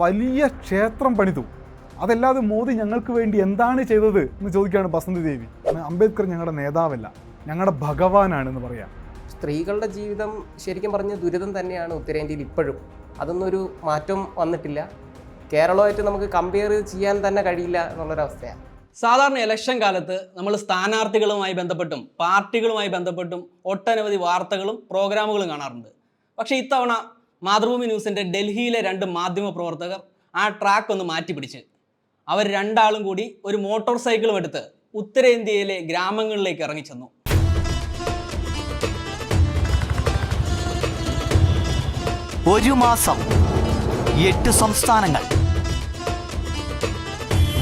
വലിയ ക്ഷേത്രം പണിതു. അതല്ലാതെ മോദി ഞങ്ങൾക്ക് വേണ്ടി എന്താണ് ചെയ്തത് എന്ന് ചോദിക്കുകയാണ് ബസന്തി ദേവി. അംബേദ്കർ ഞങ്ങളുടെ നേതാവല്ല, ഞങ്ങളുടെ ഭഗവാനാണെന്ന് പറയാം. സ്ത്രീകളുടെ ജീവിതം ശരിക്കും പറഞ്ഞ ദുരിതം തന്നെയാണ് ഉത്തരേന്ത്യയിൽ ഇപ്പോഴും. അതൊന്നൊരു മാറ്റം വന്നിട്ടില്ല. കേരളമായിട്ട് നമുക്ക് കമ്പയർ ചെയ്യാൻ തന്നെ കഴിയില്ല എന്നുള്ളൊരവസ്ഥയാണ്. സാധാരണ ഇലക്ഷൻ കാലത്ത് നമ്മൾ സ്ഥാനാർത്ഥികളുമായി ബന്ധപ്പെട്ടും പാർട്ടികളുമായി ബന്ധപ്പെട്ടും ഒട്ടനവധി വാർത്തകളും പ്രോഗ്രാമുകളും കാണാറുണ്ട്. പക്ഷേ ഇത്തവണ മാതൃഭൂമി ന്യൂസിൻ്റെ ഡൽഹിയിലെ 2 മാധ്യമ പ്രവർത്തകർ ആ ട്രാക്ക് ഒന്ന് മാറ്റിപ്പിടിച്ച് അവർ രണ്ടാളും കൂടി ഒരു മോട്ടോർ സൈക്കിളും എടുത്ത് ഉത്തരേന്ത്യയിലെ ഗ്രാമങ്ങളിലേക്ക് ഇറങ്ങിച്ചെന്നു. ഒരു മാസം 8 സംസ്ഥാനങ്ങൾ,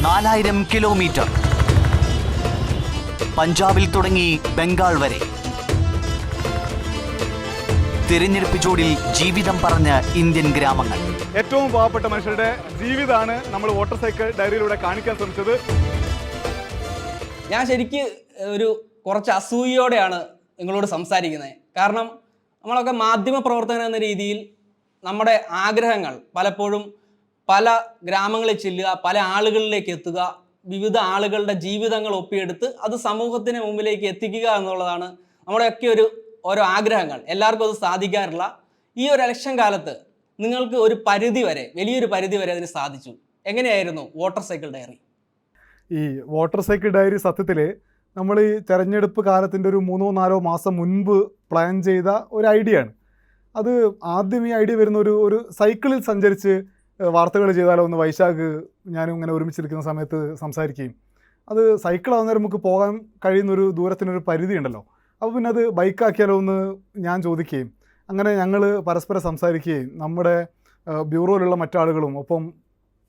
4000 കിലോമീറ്റർ, പഞ്ചാബിൽ തുടങ്ങി ബംഗാൾ വരെ. തിരഞ്ഞെടുപ്പ് ചൂടിൽ ജീവിതം പറഞ്ഞ ഇന്ത്യൻ ഗ്രാമങ്ങൾ. ഏറ്റവും പാവപ്പെട്ട മനുഷ്യരുടെ ജീവിതമാണ് നമ്മൾ വോട്ടർ സൈക്കിൾ ഡയറിയിലൂടെ കാണിക്കാൻ ശ്രമിച്ചത്. ഞാൻ ശരിക്ക് കുറച്ച് അസൂയയോടെയാണ് നിങ്ങളോട് സംസാരിക്കുന്നത്. കാരണം നമ്മളൊക്കെ മാധ്യമ പ്രവർത്തകൻ എന്ന രീതിയിൽ നമ്മുടെ ആഗ്രഹങ്ങൾ പലപ്പോഴും പല ഗ്രാമങ്ങളിൽ ചെല്ലുക, പല ആളുകളിലേക്ക് എത്തുക, വിവിധ ആളുകളുടെ ജീവിതങ്ങൾ ഒപ്പിയെടുത്ത് അത് സമൂഹത്തിന് മുമ്പിലേക്ക് എത്തിക്കുക എന്നുള്ളതാണ് നമ്മുടെയൊക്കെ ഓരോ ആഗ്രഹങ്ങൾ. എല്ലാവർക്കും അത് സാധിക്കാറില്ല. ഈ ഒരു ഇലക്ഷൻ കാലത്ത് നിങ്ങൾക്ക് വലിയൊരു പരിധി വരെ അതിന് സാധിച്ചു. എങ്ങനെയായിരുന്നു വോട്ടർ സൈക്കിൾ ഡയറി? ഈ വോട്ടർ സൈക്കിൾ ഡയറി സത്യത്തിൽ നമ്മൾ ഈ തെരഞ്ഞെടുപ്പ് കാലത്തിൻ്റെ ഒരു 3-4 മാസം മുൻപ് പ്ലാൻ ചെയ്ത ഒരു ഐഡിയ ആണ്. അത് ആദ്യം ഈ ഐഡിയ വരുന്ന ഒരു സൈക്കിളിൽ സഞ്ചരിച്ച് വാർത്തകൾ ചെയ്താലോ എന്ന് വൈശാഖ് ഞാനും ഇങ്ങനെ ഒരുമിച്ചിരിക്കുന്ന സമയത്ത് സംസാരിക്കുകയും, അത് സൈക്കിൾ ആവുന്നേരം നമുക്ക് പോകാൻ കഴിയുന്നൊരു ദൂരത്തിനൊരു പരിധി ഉണ്ടല്ലോ, അപ്പോൾ പിന്നെ അത് ബൈക്കാക്കിയാലോ എന്ന് ഞാൻ ചോദിക്കുകയും, അങ്ങനെ ഞങ്ങൾ പരസ്പരം സംസാരിക്കുകയും നമ്മുടെ ബ്യൂറോയിലുള്ള മറ്റാളുകളും ഒപ്പം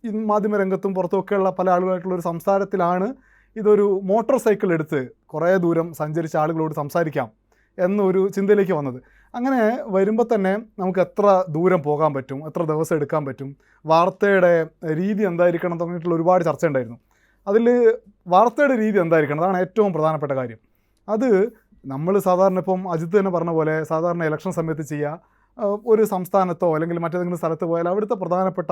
ഈ മാധ്യമരംഗത്തും പുറത്തുമൊക്കെയുള്ള പല ആളുകളായിട്ടുള്ളൊരു സംസാരത്തിലാണ് ഇതൊരു മോട്ടോർ സൈക്കിൾ എടുത്ത് കുറേ ദൂരം സഞ്ചരിച്ച ആളുകളോട് സംസാരിക്കാം എന്നൊരു ചിന്തയിലേക്ക് വന്നത്. അങ്ങനെ വരുമ്പോൾ തന്നെ നമുക്ക് എത്ര ദൂരം പോകാൻ പറ്റും, എത്ര ദിവസം എടുക്കാൻ പറ്റും, വാർത്തയുടെ രീതി എന്തായിരിക്കണം തുടങ്ങിയിട്ടുള്ള ഒരുപാട് ചർച്ച ഉണ്ടായിരുന്നു. അതിൽ വാർത്തയുടെ രീതി എന്തായിരിക്കണം, അതാണ് ഏറ്റവും പ്രധാനപ്പെട്ട കാര്യം. അത് നമ്മൾ സാധാരണ ഇപ്പം അജിത്ത് തന്നെ പറഞ്ഞ പോലെ സാധാരണ ഇലക്ഷൻ സമയത്ത് ചെയ്യുക, ഒരു സംസ്ഥാനത്തോ അല്ലെങ്കിൽ മറ്റേതെങ്കിലും സ്ഥലത്ത് പോയാൽ അവിടുത്തെ പ്രധാനപ്പെട്ട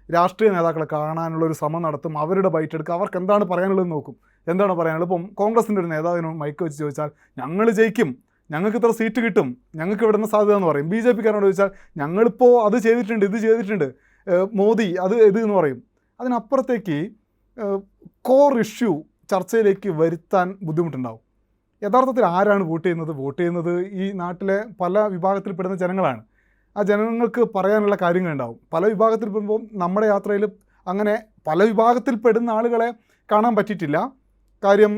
രാഷ്ട്രീയ നേതാക്കളെ കാണാനുള്ളൊരു ശ്രമം നടത്തും, അവരുടെ ബൈറ്റ് എടുക്കുക, അവർക്ക് എന്താണ് പറയാനുള്ളതെന്ന് നോക്കും. എന്താണ് പറയാനുള്ളത്? ഇപ്പം കോൺഗ്രസിൻ്റെ ഒരു നേതാവിനോട് മൈക്ക് വെച്ച് ചോദിച്ചാൽ ഞങ്ങൾ ജയിക്കും, ഞങ്ങൾക്ക് ഇത്ര സീറ്റ് കിട്ടും, ഞങ്ങൾക്ക് ഇവിടെ നിന്ന് സാധ്യത എന്ന് പറയും. BJPക്കാരോട് ചോദിച്ചാൽ ഞങ്ങളിപ്പോൾ അത് ചെയ്തിട്ടുണ്ട്, ഇത് ചെയ്തിട്ടുണ്ട്, മോദി അത് ഇത് എന്ന് പറയും. അതിനപ്പുറത്തേക്ക് കോർ ഇഷ്യൂ ചർച്ചയിലേക്ക് വരുത്താൻ ബുദ്ധിമുട്ടുണ്ടാവും. യഥാർത്ഥത്തിൽ ആരാണ് വോട്ട് ചെയ്യുന്നത് ഈ നാട്ടിലെ പല വിഭാഗത്തിൽപ്പെടുന്ന ജനങ്ങളാണ്. ആ ജനങ്ങൾക്ക് പറയാനുള്ള കാര്യങ്ങളുണ്ടാവും. പല വിഭാഗത്തിൽപ്പെടുമ്പോൾ നമ്മുടെ യാത്രയിൽ അങ്ങനെ പല വിഭാഗത്തിൽപ്പെടുന്ന ആളുകളെ കാണാൻ പറ്റിയിട്ടില്ല. കാര്യം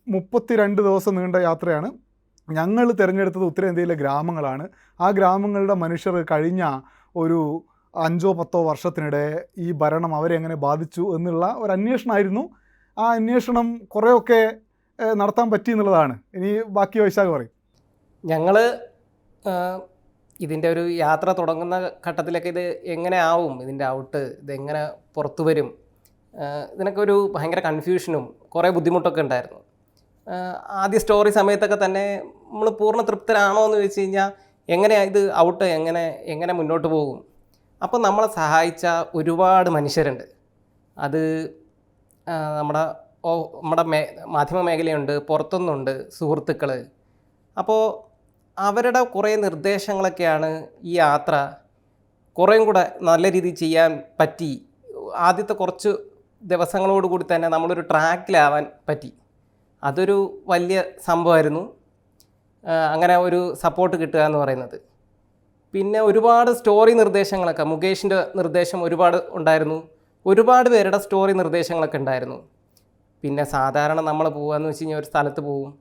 32 ദിവസം നീണ്ട യാത്രയാണ്. ഞങ്ങൾ തിരഞ്ഞെടുത്തത് ഉത്തരേന്ത്യയിലെ ഗ്രാമങ്ങളാണ്. ആ ഗ്രാമങ്ങളുടെ മനുഷ്യർ കഴിഞ്ഞ ഒരു 5-10 വർഷത്തിനിടെ ഈ ഭരണം അവരെ എങ്ങനെ ബാധിച്ചു എന്നുള്ള ഒരു അന്വേഷണമായിരുന്നു. ആ അന്വേഷണം കുറേയൊക്കെ നടത്താൻ പറ്റി എന്നുള്ളതാണ്. ഇനി ബാക്കി വൈശാഖ് പറയും. ഞങ്ങൾ ഇതിൻ്റെ ഒരു യാത്ര തുടങ്ങുന്ന ഘട്ടത്തിലൊക്കെ ഇത് എങ്ങനെ ആവും, ഇതിൻ്റെ ഔട്ട്, ഇതെങ്ങനെ പുറത്തു വരും, ഇതിനൊക്കെ ഒരു ഭയങ്കര കൺഫ്യൂഷനും കുറേ ബുദ്ധിമുട്ടൊക്കെ ഉണ്ടായിരുന്നു. ആദ്യ സ്റ്റോറി സമയത്തൊക്കെ തന്നെ നമ്മൾ പൂർണ്ണ തൃപ്തരാണോ എന്ന് ചോദിച്ചു കഴിഞ്ഞാൽ എങ്ങനെയാണ് ഇത് ഔട്ട്, എങ്ങനെ മുന്നോട്ട് പോകും. അപ്പോൾ നമ്മളെ സഹായിച്ച ഒരുപാട് മനുഷ്യരുണ്ട്. അത് നമ്മുടെ മാധ്യമ മേഖലയുണ്ട്, പുറത്തുനിന്നുണ്ട് സുഹൃത്തുക്കൾ. അപ്പോൾ അവരുടെ കുറേ നിർദ്ദേശങ്ങളൊക്കെയാണ് ഈ യാത്ര കുറേയും കൂടെ നല്ല രീതിയിൽ ചെയ്യാൻ പറ്റി. ആദ്യത്തെ കുറച്ച് ദിവസങ്ങളോടുകൂടി തന്നെ നമ്മളൊരു ട്രാക്കിലാവാൻ പറ്റി. അതൊരു വലിയ സംഭവമായിരുന്നു, അങ്ങനെ ഒരു സപ്പോർട്ട് കിട്ടുക എന്ന് പറയുന്നത്. പിന്നെ ഒരുപാട് സ്റ്റോറി നിർദ്ദേശങ്ങളൊക്കെ, മുകേഷിൻ്റെ നിർദ്ദേശം ഒരുപാട് ഉണ്ടായിരുന്നു, ഒരുപാട് പേരുടെ സ്റ്റോറി നിർദ്ദേശങ്ങളൊക്കെ ഉണ്ടായിരുന്നു. പിന്നെ സാധാരണ നമ്മൾ പോകുകയെന്ന് വെച്ച് കഴിഞ്ഞാൽ ഒരു സ്ഥലത്ത് പോവും,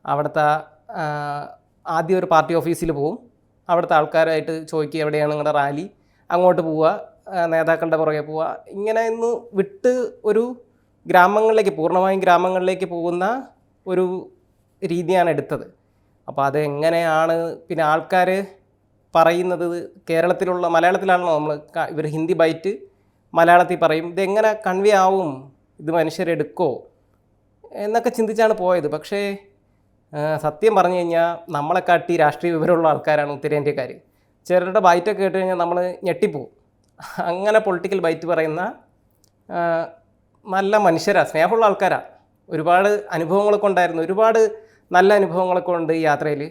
അവിടുത്തെ ആദ്യം ഒരു പാർട്ടി ഓഫീസിൽ പോവും, അവിടുത്തെ ആൾക്കാരായിട്ട് ചോദിക്കുക എവിടെയാണ് നിങ്ങളുടെ റാലി, അങ്ങോട്ട് പോവുക, നേതാക്കളുടെ പുറകെ പോവുക. ഇങ്ങനെ ഇന്ന് വിട്ട് ഒരു ഗ്രാമങ്ങളിലേക്ക്, പൂർണ്ണമായും ഗ്രാമങ്ങളിലേക്ക് പോകുന്ന ഒരു രീതിയാണ് എടുത്തത്. അപ്പോൾ അതെങ്ങനെയാണ് പിന്നെ ആൾക്കാർ പറയുന്നത്, കേരളത്തിലുള്ള മലയാളത്തിലാണല്ലോ ഇവർ ഹിന്ദി ബൈറ്റ് മലയാളത്തിൽ പറയും, ഇതെങ്ങനെ കൺവേ ആവും, ഇത് മനുഷ്യരെടുക്കോ എന്നൊക്കെ ചിന്തിച്ചാണ് പോയത്. പക്ഷേ സത്യം പറഞ്ഞു കഴിഞ്ഞാൽ നമ്മളെ കാട്ടി രാഷ്ട്രീയ വിവരമുള്ള ആൾക്കാരാണ് ഉത്തരേന്ത്യക്കാർ. ചിലരുടെ ബൈറ്റൊക്കെ കേട്ട് കഴിഞ്ഞാൽ നമ്മൾ ഞെട്ടിപ്പോവും. അങ്ങനെ പൊളിറ്റിക്കൽ ബൈറ്റ് പറയുന്ന ആ, നല്ല മനുഷ്യരാണ്, സ്നേഹമുള്ള ആൾക്കാരാണ്. ഒരുപാട് അനുഭവങ്ങളൊക്കെ ഉണ്ടായിരുന്നു, ഒരുപാട് നല്ല അനുഭവങ്ങളൊക്കെ ഉണ്ട് ഈ യാത്രയിൽ.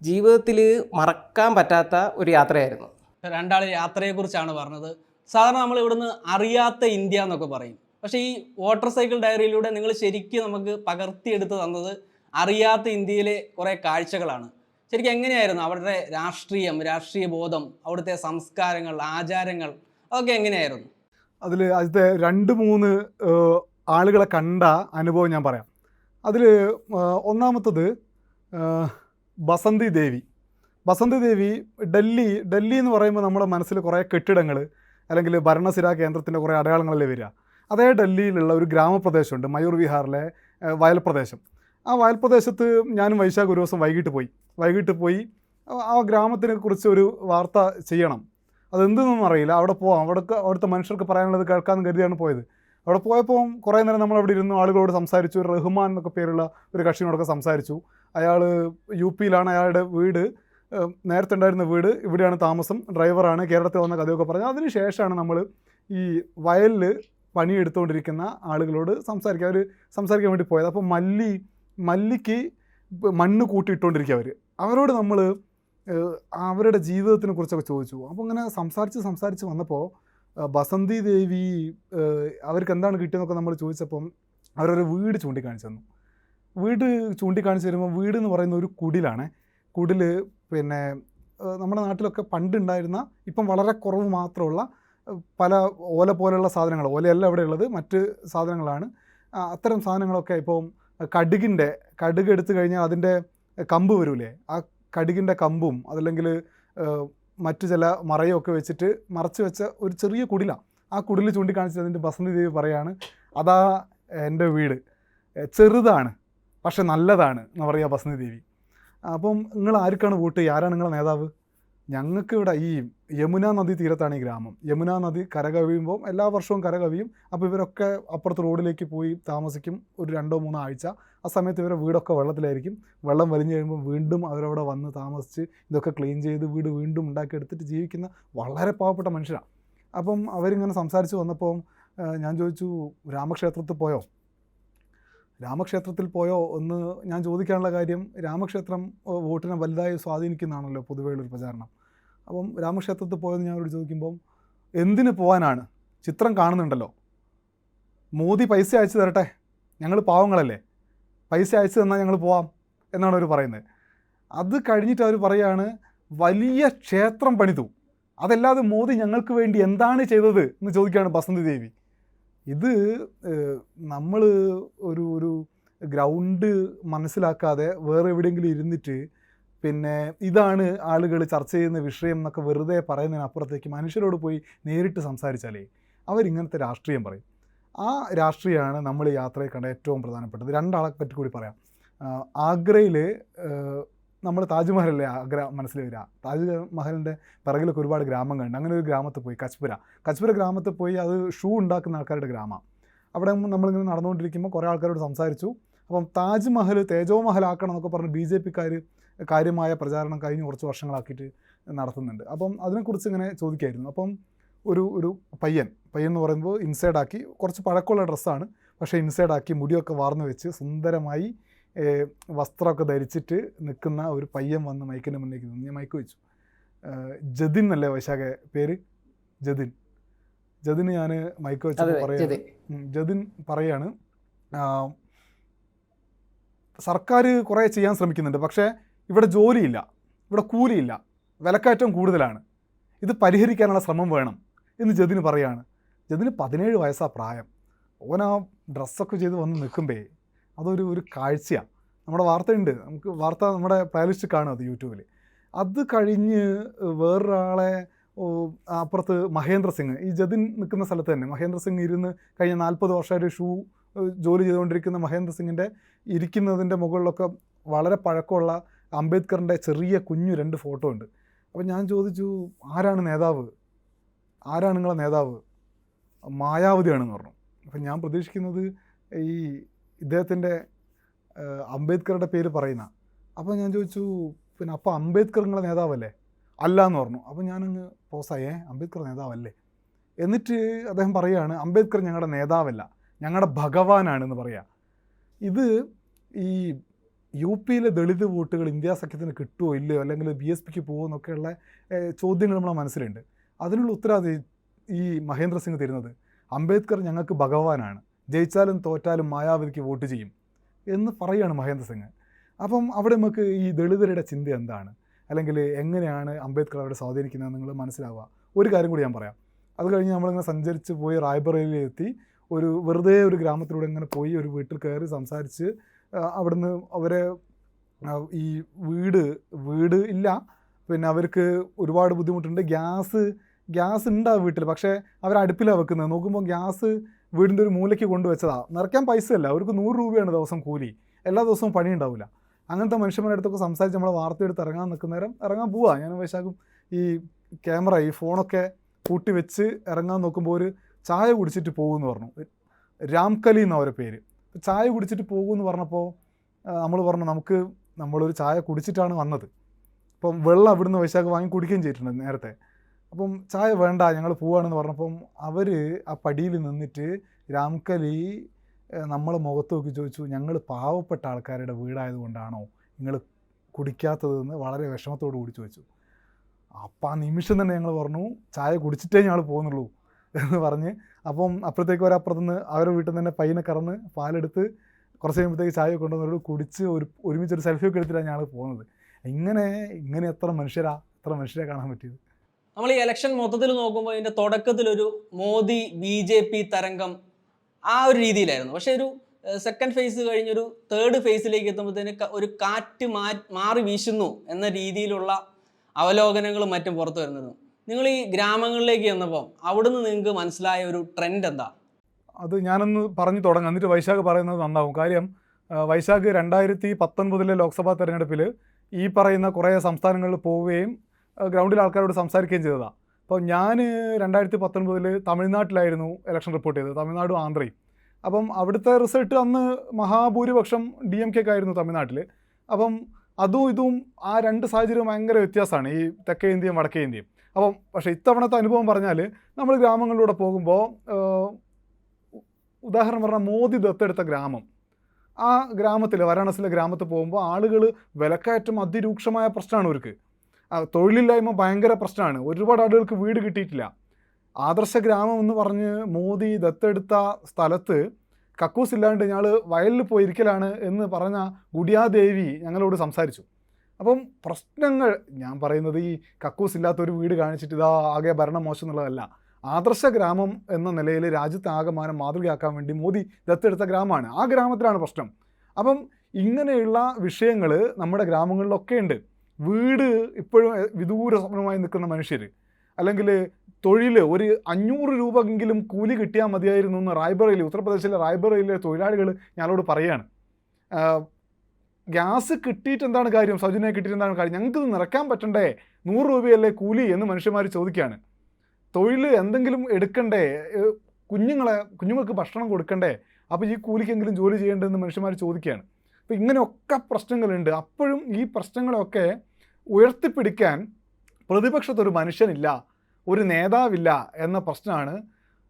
ജീവിതത്തിൽ മറക്കാൻ പറ്റാത്ത ഒരു യാത്രയായിരുന്നു. രണ്ടാൾ യാത്രയെക്കുറിച്ചാണ് പറഞ്ഞത്. സാധാരണ നമ്മൾ ഇവിടുന്ന് അറിയാത്ത ഇന്ത്യ എന്നൊക്കെ പറയും. പക്ഷേ ഈ വാട്ടർ സൈക്കിൾ ഡയറിയിലൂടെ നിങ്ങൾ ശരിക്കും നമുക്ക് പകർത്തിയെടുത്ത് തന്നത് അറിയാത്ത ഇന്ത്യയിലെ കുറേ കാഴ്ചകളാണ്. ശരിക്കും എങ്ങനെയായിരുന്നു അവരുടെ രാഷ്ട്രീയ ബോധം, അവിടുത്തെ സംസ്കാരങ്ങൾ, ആചാരങ്ങൾ, അതൊക്കെ എങ്ങനെയായിരുന്നു? അതിൽ ആദ്യത്തെ 2-3 ആളുകളെ കണ്ട അനുഭവം ഞാൻ പറയാം. അതിൽ ഒന്നാമത്തത് ബസന്തി ദേവി. ബസന്തി ദേവി ഡൽഹി എന്ന് പറയുമ്പോൾ നമ്മുടെ മനസ്സിൽ കുറേ കെട്ടിടങ്ങൾ അല്ലെങ്കിൽ ഭരണസിരാ കേന്ദ്രത്തിൻ്റെ കുറേ അടയാളങ്ങളല്ലേ വരിക. അതേ ഡൽഹിയിലുള്ള ഒരു ഗ്രാമപ്രദേശമുണ്ട്, മയൂർ വിഹാറിലെ വയൽ പ്രദേശം. ആ വയൽ പ്രദേശത്ത് ഞാനും വൈശാഖ് ഒരു ദിവസം വൈകിട്ട് പോയി ആ ഗ്രാമത്തിനെ കുറിച്ച് ഒരു വാർത്ത ചെയ്യണം. അതെന്തെന്നൊന്നും അറിയില്ല. അവിടെ പോവാം, അവിടുത്തെ മനുഷ്യർക്ക് പറയാനുള്ളത് കേൾക്കാമെന്ന് കരുതിയാണ് പോയത്. അവിടെ പോയപ്പോൾ കുറേ നേരം നമ്മളവിടെ ഇരുന്നു, ആളുകളോട് സംസാരിച്ചു. ഒരു റഹ്മാൻ എന്നൊക്കെ പേരുള്ള ഒരു കക്ഷിയോടൊക്കെ സംസാരിച്ചു. അയാൾ യുപിയിലാണ്, അയാളുടെ വീട് നേരത്തെ ഉണ്ടായിരുന്ന വീട് ഇവിടെയാണ് താമസം, ഡ്രൈവറാണ്, കേരളത്തിൽ വന്ന കഥയൊക്കെ പറഞ്ഞു. അതിന് ശേഷമാണ് നമ്മൾ ഈ വയലിൽ പണിയെടുത്തുകൊണ്ടിരിക്കുന്ന ആളുകളോട് സംസാരിക്കാൻ വേണ്ടി പോയത്. അപ്പോൾ മല്ലിക്ക് മണ്ണ് കൂട്ടിയിട്ടുകൊണ്ടിരിക്കുക അവരോട് നമ്മൾ അവരുടെ ജീവിതത്തിനെ കുറിച്ചൊക്കെ ചോദിച്ചു. അപ്പോൾ ഇങ്ങനെ സംസാരിച്ച് വന്നപ്പോൾ ബസന്തി ദേവി അവർക്ക് എന്താണ് കിട്ടിയതെന്നൊക്കെ നമ്മൾ ചോദിച്ചപ്പം അവരൊരു വീട് ചൂണ്ടിക്കാണിച്ചു തന്നു. വീട് ചൂണ്ടിക്കാണിച്ച് തരുമ്പോൾ വീട് എന്ന് പറയുന്ന ഒരു കുടിലാണ്. കുടിൽ പിന്നെ നമ്മുടെ നാട്ടിലൊക്കെ പണ്ടുണ്ടായിരുന്ന, ഇപ്പം വളരെ കുറവ് മാത്രമുള്ള പല ഓല പോലെയുള്ള സാധനങ്ങൾ, ഓലയല്ല ഇവിടെ ഉള്ളത്, മറ്റ് സാധനങ്ങളാണ്. അത്തരം സാധനങ്ങളൊക്കെ ഇപ്പം കടുക് എടുത്തു കഴിഞ്ഞാൽ അതിൻ്റെ കമ്പ് വരൂലേ, ആ കടുകിൻ്റെ കമ്പും അതല്ലെങ്കിൽ മറ്റു ചില മറയൊക്കെ വെച്ചിട്ട് മറച്ച് വെച്ച ഒരു ചെറിയ കുടിലാണ്. ആ കുടിൽ ചൂണ്ടിക്കാണിച്ചിട്ട് അതിൻ്റെ ബസന്തി ദേവി പറയാണ്, അതാ എൻ്റെ വീട്, ചെറുതാണ് പക്ഷെ നല്ലതാണ് എന്ന് പറയുക ബസന്തി ദേവി. അപ്പം നിങ്ങൾ ആർക്കാണ് വോട്ട്, ആരാണ് നിങ്ങളെ നേതാവ്? ഞങ്ങൾക്ക് ഇവിടെ ഈ യമുന നദി തീരത്താണ് ഈ ഗ്രാമം. യമുന നദി കരകവിയുമ്പോൾ എല്ലാ വർഷവും കരകവിയും. അപ്പോൾ ഇവരൊക്കെ അപ്പുറത്ത് റോഡിലേക്ക് പോയി താമസിക്കും ഒരു 2-3 ആഴ്ച. ആ സമയത്ത് ഇവരുടെ വീടൊക്കെ വെള്ളത്തിലായിരിക്കും. വെള്ളം വലിഞ്ഞു കഴിയുമ്പോൾ വീണ്ടും അവരവിടെ വന്ന് താമസിച്ച് ഇതൊക്കെ ക്ലീൻ ചെയ്ത് വീട് വീണ്ടും ഉണ്ടാക്കിയെടുത്തിട്ട് ജീവിക്കുന്ന വളരെ പാവപ്പെട്ട മനുഷ്യരാണ്. അപ്പം അവരിങ്ങനെ സംസാരിച്ച് വന്നപ്പോൾ ഞാൻ ചോദിച്ചു, രാമക്ഷേത്രത്തിൽ പോയോ എന്ന് ഞാൻ ചോദിക്കാനുള്ള കാര്യം, രാമക്ഷേത്രം വോട്ടിനെ വലുതായി സ്വാധീനിക്കുന്നതാണല്ലോ പൊതുവെയുള്ളൊരു പ്രചാരണം. അപ്പം രാമക്ഷേത്രത്തിൽ പോയെന്ന് ഞാൻ അവരോട് ചോദിക്കുമ്പം എന്തിന് പോകാനാണ്, ചിത്രം കാണുന്നുണ്ടല്ലോ, മോദി പൈസ അയച്ചു തരട്ടെ, ഞങ്ങൾ പാവങ്ങളല്ലേ, പൈസ അയച്ചു തന്നാൽ ഞങ്ങൾ പോവാം എന്നാണ് അവർ പറയുന്നത്. അത് കഴിഞ്ഞിട്ട് അവർ പറയുകയാണ്, വലിയ ക്ഷേത്രം പണിതു, അതല്ലാതെ മോദി ഞങ്ങൾക്ക് വേണ്ടി എന്താണ് ചെയ്തത് എന്ന് ചോദിക്കുകയാണ് ബസന്തി ദേവി. ഇത് നമ്മൾ ഒരു ഗ്രൗണ്ട് മനസ്സിലാക്കാതെ വേറെ എവിടെയെങ്കിലും ഇരുന്നിട്ട് പിന്നെ ഇതാണ് ആളുകൾ ചർച്ച ചെയ്യുന്ന വിഷയം എന്നൊക്കെ വെറുതെ പറയുന്നതിനപ്പുറത്തേക്ക് മനുഷ്യരോട് പോയി നേരിട്ട് സംസാരിച്ചാലേ അവരിങ്ങനത്തെ രാഷ്ട്രീയം പറയും. ആ രാഷ്ട്രീയമാണ് നമ്മൾ ഈ യാത്രയിൽ കണ്ട ഏറ്റവും പ്രധാനപ്പെട്ടത്. 2 ആളെ പറ്റി കൂടി പറയാം. ആഗ്രയിൽ നമ്മൾ താജ്മഹലല്ലേ ആഗ്ര മനസ്സിൽ വരിക. താജ്മഹലിൻ്റെ പിറകിലൊക്കെ ഒരുപാട് ഗ്രാമങ്ങളുണ്ട്. അങ്ങനെ ഒരു ഗ്രാമത്തിൽ പോയി, കച്പുര ഗ്രാമത്തിൽ പോയി, അത് ഷൂ ഉണ്ടാക്കുന്ന ആൾക്കാരുടെ ഗ്രാമമാണ്. അവിടെ നമ്മളിങ്ങനെ നടന്നുകൊണ്ടിരിക്കുമ്പോൾ കുറേ ആൾക്കാരോട് സംസാരിച്ചു. അപ്പം താജ്മഹൽ തേജോമഹൽ ആക്കണം എന്നൊക്കെ പറഞ്ഞ് BJP-ക്കാർ കാര്യമായ പ്രചാരണം കഴിഞ്ഞ് കുറച്ച് വർഷങ്ങളാക്കിയിട്ട് നടത്തുന്നുണ്ട്. അപ്പം അതിനെക്കുറിച്ച് ഇങ്ങനെ ചോദിക്കായിരുന്നു. അപ്പം ഒരു പയ്യൻ എന്ന് പറയുമ്പോൾ ഇൻസൈഡാക്കി, കുറച്ച് പഴക്കമുള്ള ഡ്രസ്സാണ്, പക്ഷേ ഇൻസൈഡാക്കി മുടിയൊക്കെ വാർന്നു വെച്ച് സുന്ദരമായി വസ്ത്രമൊക്കെ ധരിച്ചിട്ട് നിൽക്കുന്ന ഒരു പയ്യൻ വന്ന് മൈക്കിൻ്റെ മുന്നിലേക്ക് നിന്ന്. ഞാൻ മൈക്ക് വെച്ചു. ജതിൻ അല്ലേ വൈശാഖ പേര്? ജതിന് ഞാൻ മൈക്ക് വെച്ചപ്പോൾ പറയാണ്, ജതിൻ പറയാണ്, സർക്കാർ കുറേ ചെയ്യാൻ ശ്രമിക്കുന്നുണ്ട്, പക്ഷേ ഇവിടെ ജോലിയില്ല, ഇവിടെ കൂലിയില്ല, വിലക്കയറ്റം കൂടുതലാണ്, ഇത് പരിഹരിക്കാനുള്ള ശ്രമം വേണം എന്ന് ജതിന് പറയാണ്. ജതിന് 17 വയസ്സാണ് പ്രായം. ഓൻ ആ ഡ്രസ്സൊക്കെ ചെയ്ത് വന്ന് നിൽക്കുമ്പേ അതൊരു കാഴ്ചയാണ്. നമ്മുടെ വാർത്തയുണ്ട്, നമുക്ക് വാർത്ത നമ്മുടെ പ്ലേലിസ്റ്റ് കാണും, അത് യൂട്യൂബിൽ. അത് കഴിഞ്ഞ് വേറൊരാളെ അപ്പുറത്ത് മഹേന്ദ്ര സിംഗ്, ഈ ജതിൻ നിൽക്കുന്ന സ്ഥലത്ത് തന്നെ മഹേന്ദ്ര സിംഗ് ഇരുന്ന് കഴിഞ്ഞ 40 വർഷമായിട്ട് ഷൂ ജോലി ചെയ്തുകൊണ്ടിരിക്കുന്ന മഹേന്ദ്ര സിംഗിൻ്റെ ഇരിക്കുന്നതിൻ്റെ മുകളിലൊക്കെ വളരെ പഴക്കമുള്ള അംബേദ്കറിൻ്റെ ചെറിയ കുഞ്ഞു 2 ഫോട്ടോ ഉണ്ട്. അപ്പോൾ ഞാൻ ചോദിച്ചു, ആരാണ് നിങ്ങളെ നേതാവ്? മായാവതിയാണെന്ന് പറഞ്ഞു. അപ്പം ഞാൻ പ്രതീക്ഷിക്കുന്നത് ഈ ഇദ്ദേഹത്തിൻ്റെ അംബേദ്കറുടെ പേര് പറയുന്ന. അപ്പോൾ ഞാൻ ചോദിച്ചു, പിന്നെ അപ്പോൾ അംബേദ്കർ നിങ്ങളെ നേതാവല്ലേ? അല്ല എന്ന് പറഞ്ഞു. അപ്പോൾ ഞാനങ്ങ് പോസായേ, അംബേദ്കർ നേതാവല്ലേ? എന്നിട്ട് അദ്ദേഹം പറയുകയാണ് അംബേദ്കർ ഞങ്ങളുടെ നേതാവല്ല, ഞങ്ങളുടെ ഭഗവാനാണെന്ന് പറയുക. ഇത് ഈ യു പിയിലെ ദളിത് വോട്ടുകൾ ഇന്ത്യ സഖ്യത്തിന് കിട്ടുമോ ഇല്ലയോ, അല്ലെങ്കിൽ BSPക്ക് പോകുമോ എന്നൊക്കെയുള്ള ചോദ്യങ്ങൾ നമ്മളെ മനസ്സിലുണ്ട്. അതിനുള്ള ഉത്തരവാദി ഈ മഹേന്ദ്ര സിംഗ് തരുന്നത് അംബേദ്കർ ഞങ്ങൾക്ക് ഭഗവാനാണ്, ജയിച്ചാലും തോറ്റാലും മായാവതിക്ക് വോട്ട് ചെയ്യും എന്ന് പറയുകയാണ് മഹേന്ദ്ര സിംഗ്. അപ്പം അവിടെ നമുക്ക് ഈ ദളിതരുടെ ചിന്ത എന്താണ്, അല്ലെങ്കിൽ എങ്ങനെയാണ് അംബേദ്കർ അവരെ സ്വാധീനിക്കുന്നത് നിങ്ങൾ മനസ്സിലാവുക. ഒരു കാര്യം കൂടി ഞാൻ പറയാം. അത് കഴിഞ്ഞ് നമ്മളിങ്ങനെ സഞ്ചരിച്ച് പോയി റായ്ബറേലിയിലെത്തി വെറുതെ ഒരു ഗ്രാമത്തിലൂടെ ഇങ്ങനെ പോയി ഒരു വീട്ടിൽ കയറി സംസാരിച്ച് അവിടുന്ന് അവരെ ഈ വീട് ഇല്ല, പിന്നെ അവർക്ക് ഒരുപാട് ബുദ്ധിമുട്ടുണ്ട്. ഗ്യാസ് ഉണ്ട് ആ വീട്ടിൽ, പക്ഷേ അവർ അടുപ്പിലാണ് വെക്കുന്നത്. നോക്കുമ്പോൾ ഗ്യാസ് വീടിൻ്റെ ഒരു മൂലയ്ക്ക് കൊണ്ടുവച്ചതാണ്. നിറയ്ക്കാൻ പൈസയല്ല, അവർക്ക് 100 രൂപയാണ് ദിവസം കൂലി, എല്ലാ ദിവസവും പണി ഉണ്ടാവില്ല. അങ്ങനത്തെ മനുഷ്യന്മാരുടെ അടുത്തൊക്കെ സംസാരിച്ച് നമ്മളെ വാർത്തയെടുത്ത് ഇറങ്ങാൻ നിൽക്കുന്നേരം ഇറങ്ങാൻ പോവുക. ഞാൻ വൈശാഖും ഈ ക്യാമറ ഈ ഫോണൊക്കെ കൂട്ടി വെച്ച് ഇറങ്ങാൻ നോക്കുമ്പോൾ ഒരു ചായ കുടിച്ചിട്ട് പോകുമെന്ന് പറഞ്ഞു. രാംകലി എന്ന അവരുടെ പേര്. ചായ കുടിച്ചിട്ട് പോകുമെന്ന് പറഞ്ഞപ്പോൾ നമ്മൾ പറഞ്ഞു നമ്മളൊരു ചായ കുടിച്ചിട്ടാണ് വന്നത്. അപ്പം വെള്ളം ഇവിടുന്ന് വൈശാഖ് വാങ്ങി കുടിക്കുകയും ചെയ്തിട്ടുണ്ട് നേരത്തെ. അപ്പം ചായ വേണ്ട ഞങ്ങൾ പോവുകയാണെന്ന് പറഞ്ഞപ്പം അവർ ആ പടിയിൽ നിന്നിട്ട് രാംകലി നമ്മളെ മുഖത്ത് നോക്കി ചോദിച്ചു, ഞങ്ങൾ പാവപ്പെട്ട ആൾക്കാരുടെ വീടായതുകൊണ്ടാണോ നിങ്ങൾ കുടിക്കാത്തതെന്ന് വളരെ വിഷമത്തോടു കൂടി ചോദിച്ചു. അപ്പം ആ നിമിഷം തന്നെ ഞങ്ങൾ പറഞ്ഞു ചായ കുടിച്ചിട്ടേ ഞങ്ങൾ പോകുന്നുള്ളൂ എന്ന് പറഞ്ഞ്. അപ്പം അപ്പോഴത്തേക്ക് ഒരപ്പുറത്തുനിന്ന് അവരുടെ വീട്ടിൽ നിന്ന് തന്നെ പയ്യനെ കറന്ന് പാലെടുത്ത് കുറച്ച് കഴിയുമ്പോഴത്തേക്ക് ചായ കൊണ്ടുവന്നവരോട് കുടിച്ച് ഒരുമിച്ചൊരു സെൽഫിയൊക്കെ എടുത്തിട്ടാണ് ഞങ്ങൾ പോകുന്നത്. ഇങ്ങനെ എത്ര മനുഷ്യരെ കാണാൻ പറ്റിയത്. നമ്മൾ ഈ ഇലക്ഷൻ മൊത്തത്തിൽ നോക്കുമ്പോൾ ഇതിൻ്റെ തുടക്കത്തിലൊരു മോദി BJP തരംഗം ആ ഒരു രീതിയിലായിരുന്നു. പക്ഷേ ഒരു സെക്കൻഡ് ഫേസ് കഴിഞ്ഞൊരു തേർഡ് ഫേസിലേക്ക് എത്തുമ്പോഴത്തേന് ഒരു കാറ്റ് മാറി വീശുന്നു എന്ന രീതിയിലുള്ള അവലോകനങ്ങളും മറ്റും പുറത്തു വരുന്നത്. നിങ്ങൾ ഈ ഗ്രാമങ്ങളിലേക്ക് ചെന്നപ്പോൾ അവിടുന്ന് നിങ്ങൾക്ക് മനസ്സിലായ ഒരു ട്രെൻഡ് എന്താ? അത് ഞാനൊന്ന് പറഞ്ഞു തുടങ്ങാം, എന്നിട്ട് വൈശാഖ് പറയുന്നത് നന്നാവും. കാര്യം വൈശാഖ് 2019 ലോക്സഭാ തെരഞ്ഞെടുപ്പിൽ ഈ പറയുന്ന കുറേ സംസ്ഥാനങ്ങളിൽ പോവുകയും ഗ്രൗണ്ടിൽ ആൾക്കാരോട് സംസാരിക്കുകയും ചെയ്തതാണ്. അപ്പോൾ ഞാൻ 2019 തമിഴ്നാട്ടിലായിരുന്നു ഇലക്ഷൻ റിപ്പോർട്ട് ചെയ്തത്, തമിഴ്നാടും ആന്ധ്രയും. അപ്പം അവിടുത്തെ റിസൾട്ട് അന്ന് മഹാഭൂരിപക്ഷം DMK-ക്കായിരുന്നു തമിഴ്നാട്ടിൽ. അപ്പം ഇതും ആ രണ്ട് സാഹചര്യവും ഭയങ്കര വ്യത്യാസമാണ്, ഈ തെക്കേ ഇന്ത്യയും വടക്കേ ഇന്ത്യയും. അപ്പം പക്ഷേ ഇത്തവണത്തെ അനുഭവം പറഞ്ഞാൽ നമ്മൾ ഗ്രാമങ്ങളിലൂടെ പോകുമ്പോൾ ഉദാഹരണം പറഞ്ഞാൽ മോദി ദത്തെടുത്ത ഗ്രാമം, ആ ഗ്രാമത്തിൽ വാരാണസിയിലെ ഗ്രാമത്തിൽ പോകുമ്പോൾ ആളുകൾ വിലക്കയറ്റം അതിരൂക്ഷമായ പ്രശ്നമാണ് അവർക്ക്. തൊഴിലില്ലായ്മ ഭയങ്കര പ്രശ്നമാണ്, ഒരുപാട് ആളുകൾക്ക് വീട് കിട്ടിയിട്ടില്ല. ആദർശ ഗ്രാമം എന്ന് പറഞ്ഞ് മോദി ദത്തെടുത്ത സ്ഥലത്ത് കക്കൂസ് ഇല്ലാണ്ട് ഞങ്ങൾ വയലിൽ പോയിരിക്കലാണ് എന്ന് പറഞ്ഞ ഗുഡിയാദേവി ഞങ്ങളോട് സംസാരിച്ചു. അപ്പം പ്രശ്നങ്ങൾ ഞാൻ പറയുന്നത് ഈ കക്കൂസ് ഇല്ലാത്തൊരു വീട് കാണിച്ചിട്ട് ഇതാ ആകെ ഭരണം മോശം എന്നുള്ളതല്ല. ആദർശ ഗ്രാമം എന്ന നിലയിൽ രാജ്യത്തെ ആകമാനം മാതൃകയാക്കാൻ വേണ്ടി മോദി ദത്തെടുത്ത ഗ്രാമമാണ്, ആ ഗ്രാമത്തിലാണ് പ്രശ്നം. അപ്പം ഇങ്ങനെയുള്ള വിഷയങ്ങൾ നമ്മുടെ ഗ്രാമങ്ങളിലൊക്കെ ഉണ്ട്. വീട് ഇപ്പോഴും വിദൂര സ്വപ്നമായി നിൽക്കുന്ന മനുഷ്യർ, അല്ലെങ്കിൽ തൊഴിൽ ഒരു 500 രൂപയെങ്കിലും കൂലി കിട്ടിയാൽ മതിയായിരുന്നു എന്ന് റായ്ബറേലി, ഉത്തർപ്രദേശിലെ റായ്ബറേലിയിലെ തൊഴിലാളികൾ ഞങ്ങളോട് പറയുകയാണ്. ഗ്യാസ് കിട്ടിയിട്ട് എന്താണ് കാര്യം, സൗജന്യം കിട്ടിയിട്ട് എന്താണ് കാര്യം, ഞങ്ങൾക്ക് ഇത് നിറയ്ക്കാൻ പറ്റണ്ടേ, 100 രൂപയല്ലേ കൂലി എന്ന് മനുഷ്യന്മാർ ചോദിക്കുകയാണ്. തൊഴിൽ എന്തെങ്കിലും എടുക്കണ്ടേ, കുഞ്ഞുങ്ങൾക്ക് ഭക്ഷണം കൊടുക്കണ്ടേ, അപ്പോൾ ഈ കൂലിക്കെങ്കിലും ജോലി ചെയ്യേണ്ടതെന്ന് മനുഷ്യന്മാർ ചോദിക്കുകയാണ്. അപ്പോൾ ഇങ്ങനെയൊക്കെ പ്രശ്നങ്ങളുണ്ട്. അപ്പോഴും ഈ പ്രശ്നങ്ങളൊക്കെ ഉയർത്തിപ്പിടിക്കാൻ പ്രതിപക്ഷത്തൊരു മനുഷ്യനില്ല, ഒരു നേതാവില്ല എന്ന പ്രശ്നമാണ്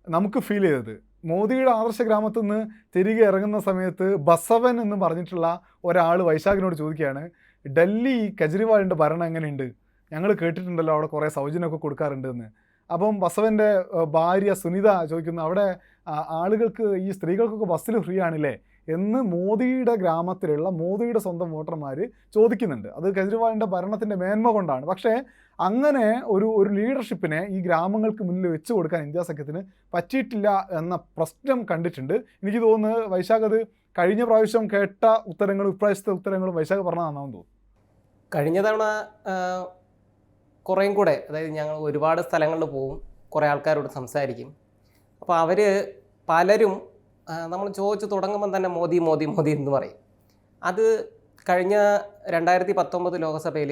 നമുക്ക് ഫീൽ ചെയ്തത്. മോദിയുടെ ആദർശ ഗ്രാമത്തിൽ നിന്ന് തിരികെ ഇറങ്ങുന്ന സമയത്ത് ബസവൻ എന്ന് പറഞ്ഞിട്ടുള്ള ഒരാൾ വൈശാഖിനോട് ചോദിക്കുകയാണ്, ഡൽഹി കെജ്രിവാളിൻ്റെ ഭരണം എങ്ങനെയുണ്ട്, ഞങ്ങൾ കേട്ടിട്ടുണ്ടല്ലോ അവിടെ കുറേ സൗജന്യമൊക്കെ കൊടുക്കാറുണ്ട് എന്ന്. അപ്പം ബസവൻ്റെ ഭാര്യ സുനിത ചോദിക്കുന്നു, അവിടെ ആളുകൾക്ക് ഈ സ്ത്രീകൾക്കൊക്കെ ബസ്സിൽ ഫ്രീ ആണില്ലേ എന്ന് മോദിയുടെ ഗ്രാമത്തിലുള്ള മോദിയുടെ സ്വന്തം വോട്ടർമാർ ചോദിക്കുന്നുണ്ട്. അത് കെജ്രിവാളിൻ്റെ ഭരണത്തിൻ്റെ മേന്മ കൊണ്ടാണ്. പക്ഷേ അങ്ങനെ ഒരു ലീഡർഷിപ്പിനെ ഈ ഗ്രാമങ്ങൾക്ക് മുന്നിൽ വെച്ച് കൊടുക്കാൻ ഇന്ത്യ സഖ്യത്തിന് പറ്റിയിട്ടില്ല എന്ന പ്രശ്നം കണ്ടിട്ടുണ്ട്. എനിക്ക് തോന്നുന്നത് വൈശാഖ് അത് കഴിഞ്ഞ പ്രാവശ്യം കേട്ട ഉത്തരങ്ങളും ഇപ്രാവശ്യത്തെ ഉത്തരങ്ങളും വൈശാഖ് പറഞ്ഞാൽ നന്നാവും തോന്നുന്നു. കഴിഞ്ഞ തവണ കുറേയും കൂടെ, അതായത് ഞങ്ങൾ ഒരുപാട് സ്ഥലങ്ങളിൽ പോവും, കുറേ ആൾക്കാരോട് സംസാരിക്കും. അപ്പോൾ അവർ പലരും നമ്മൾ ചോദിച്ച് തുടങ്ങുമ്പം തന്നെ മോദി മോദി മോദി എന്ന് പറയും. അത് കഴിഞ്ഞ 2019 ലോക്സഭയിൽ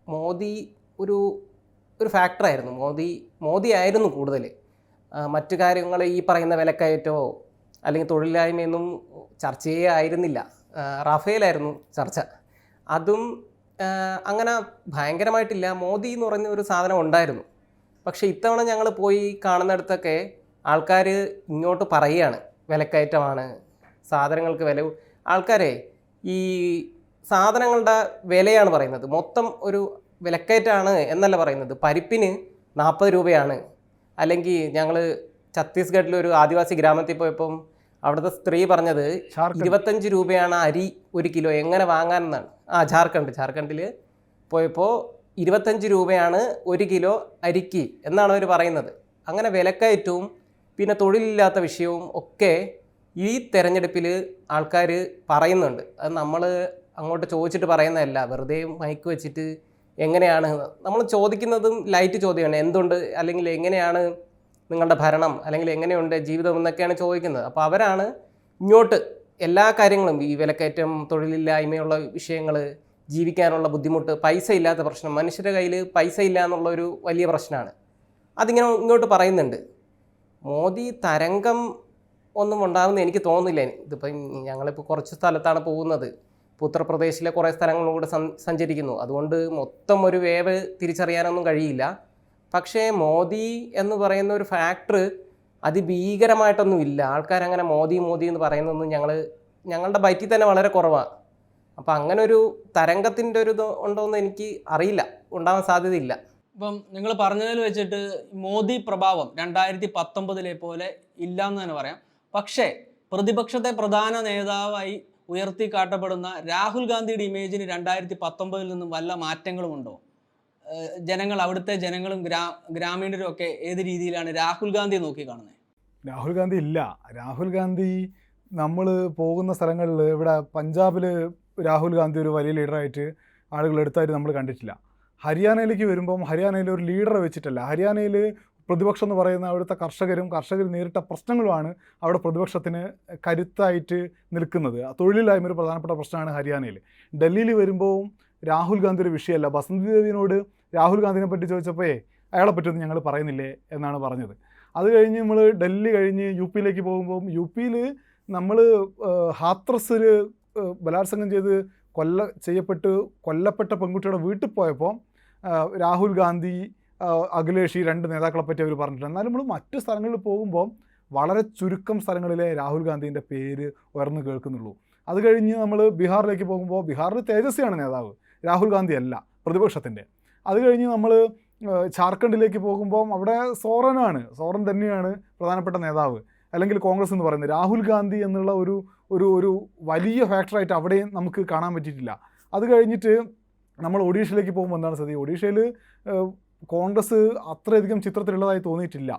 മോദി ഒരു ഫാക്ടറായിരുന്നു. മോദി ആയിരുന്നു കൂടുതൽ. മറ്റു കാര്യങ്ങൾ ഈ പറയുന്ന വിലക്കയറ്റമോ അല്ലെങ്കിൽ തൊഴിലില്ലായ്മയൊന്നും ചർച്ചയേ ആയിരുന്നില്ല. റാഫേലായിരുന്നു ചർച്ച. അതും അങ്ങനെ ഭയങ്കരമായിട്ടില്ല. മോദി എന്ന് പറഞ്ഞ ഒരു സാധനം ഉണ്ടായിരുന്നു. പക്ഷേ ഇത്തവണ ഞങ്ങൾ പോയി കാണുന്നിടത്തൊക്കെ ആൾക്കാർ ഇങ്ങോട്ട് പറയുകയാണ് വിലക്കയറ്റമാണ്, സാധനങ്ങൾക്ക് വില. ആൾക്കാരെ ഈ സാധനങ്ങളുടെ വിലയാണ് പറയുന്നത്, മൊത്തം ഒരു വിലക്കയറ്റമാണ് എന്നല്ല പറയുന്നത്. പരിപ്പിന് 40 രൂപയാണ്. അല്ലെങ്കിൽ ഞങ്ങൾ ഛത്തീസ്ഗഡിൽ ഒരു ആദിവാസി ഗ്രാമത്തിൽ പോയപ്പം അവിടുത്തെ സ്ത്രീ പറഞ്ഞത് 25 രൂപയാണ് അരി 1 കിലോ, എങ്ങനെ വാങ്ങാനെന്നാണ്. ജാർഖണ്ഡിൽ പോയപ്പോൾ 25 രൂപയാണ് 1 കിലോ അരിക്ക് എന്നാണ് അവർ പറയുന്നത്. അങ്ങനെ വിലക്കയറ്റവും പിന്നെ തൊഴിലില്ലാത്ത വിഷയവും ഒക്കെ ഈ തെരഞ്ഞെടുപ്പിൽ ആൾക്കാർ പറയുന്നുണ്ട്. അത് നമ്മൾ അങ്ങോട്ട് ചോദിച്ചിട്ട് പറയുന്നതല്ല, വെറുതെ മൈക്ക് വെച്ചിട്ട് എങ്ങനെയാണ് നമ്മൾ ചോദിക്കുന്നതും ലൈറ്റ് ചോദ്യമാണ്, എന്തുണ്ട് അല്ലെങ്കിൽ എങ്ങനെയാണ് നിങ്ങളുടെ ഭരണം അല്ലെങ്കിൽ എങ്ങനെയുണ്ട് ജീവിതം എന്നൊക്കെയാണ് ചോദിക്കുന്നത്. അപ്പോൾ അവരാണ് ഇങ്ങോട്ട് എല്ലാ കാര്യങ്ങളും, ഈ വിലക്കയറ്റം, തൊഴിലില്ലായ്മയുള്ള വിഷയങ്ങൾ, ജീവിക്കാനുള്ള ബുദ്ധിമുട്ട്, പൈസ ഇല്ലാത്ത പ്രശ്നം, മനുഷ്യരുടെ കയ്യിൽ പൈസ ഇല്ല എന്നുള്ളൊരു വലിയ പ്രശ്നമാണ്, അതിങ്ങനെ ഇങ്ങോട്ട് പറയുന്നുണ്ട്. മോദി തരംഗം ഒന്നും ഉണ്ടാകുമെന്ന് എനിക്ക് തോന്നുന്നില്ല. ഇതിപ്പം ഞങ്ങളിപ്പോൾ കുറച്ച് സ്ഥലത്താണ് പോകുന്നത്, ഉത്തർപ്രദേശിലെ കുറേ സ്ഥലങ്ങളിലൂടെ സഞ്ചരിക്കുന്നു, അതുകൊണ്ട് മൊത്തം ഒരു വേവ് തിരിച്ചറിയാനൊന്നും കഴിയില്ല. പക്ഷേ മോദി എന്ന് പറയുന്ന ഒരു ഫാക്ടർ അതിഭീകരമായിട്ടൊന്നും ഇല്ല. ആൾക്കാരങ്ങനെ മോദി എന്ന് പറയുന്നതൊന്നും ഞങ്ങളുടെ ബൈറ്റിൽ തന്നെ വളരെ കുറവാണ്. അപ്പോൾ അങ്ങനെ ഒരു തരംഗത്തിൻ്റെ ഒരു ഇത് ഉണ്ടോയെന്ന് എനിക്ക് അറിയില്ല, ഉണ്ടാവാൻ സാധ്യതയില്ല. ഇപ്പം നിങ്ങൾ പറഞ്ഞതിൽ വെച്ചിട്ട് മോദി പ്രഭാവം 2019 പോലെ ഇല്ലയെന്ന് തന്നെ പറയാം. പക്ഷേ പ്രതിപക്ഷത്തെ പ്രധാന നേതാവായി ഉയർത്തി കാട്ടപ്പെടുന്ന രാഹുൽ ഗാന്ധിയുടെ ഇമേജിന് 2019 നിന്നും വല്ല മാറ്റങ്ങളുമുണ്ടോ? അവിടുത്തെ ജനങ്ങളും ഗ്രാമീണരും ഒക്കെ ഏത് രീതിയിലാണ് രാഹുൽ ഗാന്ധിയെ നോക്കി കാണുന്നത്? രാഹുൽ ഗാന്ധി ഇല്ല. രാഹുൽ ഗാന്ധി നമ്മൾ പോകുന്ന സ്ഥലങ്ങളിൽ, ഇവിടെ പഞ്ചാബിൽ രാഹുൽ ഗാന്ധി ഒരു വലിയ ലീഡറായിട്ട് ആളുകൾ എടുത്തായിട്ട് നമ്മൾ കണ്ടിട്ടില്ല. ഹരിയാനയിലേക്ക് വരുമ്പം ഹരിയാനയിൽ ഒരു ലീഡറെ വെച്ചിട്ടല്ല, ഹരിയാനയിൽ പ്രതിപക്ഷം എന്ന് പറയുന്ന അവിടുത്തെ കർഷകർ നേരിട്ട പ്രശ്നങ്ങളുമാണ് അവിടെ പ്രതിപക്ഷത്തിന് കരുത്തായിട്ട് നിൽക്കുന്നത്. തൊഴിലില്ലായ്മ ഒരു പ്രധാനപ്പെട്ട പ്രശ്നമാണ് ഹരിയാനയിൽ. ഡൽഹിയിൽ വരുമ്പോൾ രാഹുൽ ഗാന്ധി ഒരു വിഷയമല്ല. ബസന്തി ദേവിനോട് രാഹുൽ ഗാന്ധിനെ പറ്റി ചോദിച്ചപ്പോൾ അയാളെ പറ്റിയൊന്നും ഞങ്ങൾ പറയുന്നില്ലേ എന്നാണ് പറഞ്ഞത്. അത് കഴിഞ്ഞ് നമ്മൾ ഡൽഹി കഴിഞ്ഞ് യു പിയിലേക്ക് പോകുമ്പോൾ യു പിയിൽ നമ്മൾ ഹാത്രസിൽ ബലാത്സംഗം ചെയ്ത് കൊല്ലപ്പെട്ട പെൺകുട്ടിയുടെ വീട്ടിൽ പോയപ്പോൾ രാഹുൽ ഗാന്ധി, അഖിലേഷ്, ഈ 2 നേതാക്കളെ പറ്റി അവർ പറഞ്ഞിട്ടുണ്ട്. എന്നാലും നമ്മൾ മറ്റു സ്ഥലങ്ങളിൽ പോകുമ്പോൾ വളരെ ചുരുക്കം സ്ഥലങ്ങളിലെ രാഹുൽ ഗാന്ധീൻ്റെ പേര് ഉയർന്നു കേൾക്കുന്നുള്ളൂ. അത് കഴിഞ്ഞ് നമ്മൾ ബീഹാറിലേക്ക് പോകുമ്പോൾ ബീഹാറിൽ തേജസ്വിയാണ് നേതാവ്, രാഹുൽ ഗാന്ധി അല്ല പ്രതിപക്ഷത്തിൻ്റെ. അത് കഴിഞ്ഞ് നമ്മൾ ജാർഖണ്ഡിലേക്ക് പോകുമ്പോൾ അവിടെ സോറൻ തന്നെയാണ് പ്രധാനപ്പെട്ട നേതാവ്, അല്ലെങ്കിൽ കോൺഗ്രസ് എന്ന് പറയുന്നത്. രാഹുൽ ഗാന്ധി എന്നുള്ള ഒരു വലിയ ഫാക്ടറായിട്ട് അവിടെയും നമുക്ക് കാണാൻ പറ്റിയിട്ടില്ല. അത് കഴിഞ്ഞിട്ട് നമ്മൾ ഒഡീഷയിലേക്ക് പോകുമ്പോൾ എന്താണ് സ്ഥിതി? ഒഡീഷയിൽ കോൺഗ്രസ് അത്രയധികം ചിത്രത്തിലുള്ളതായി തോന്നിയിട്ടില്ല.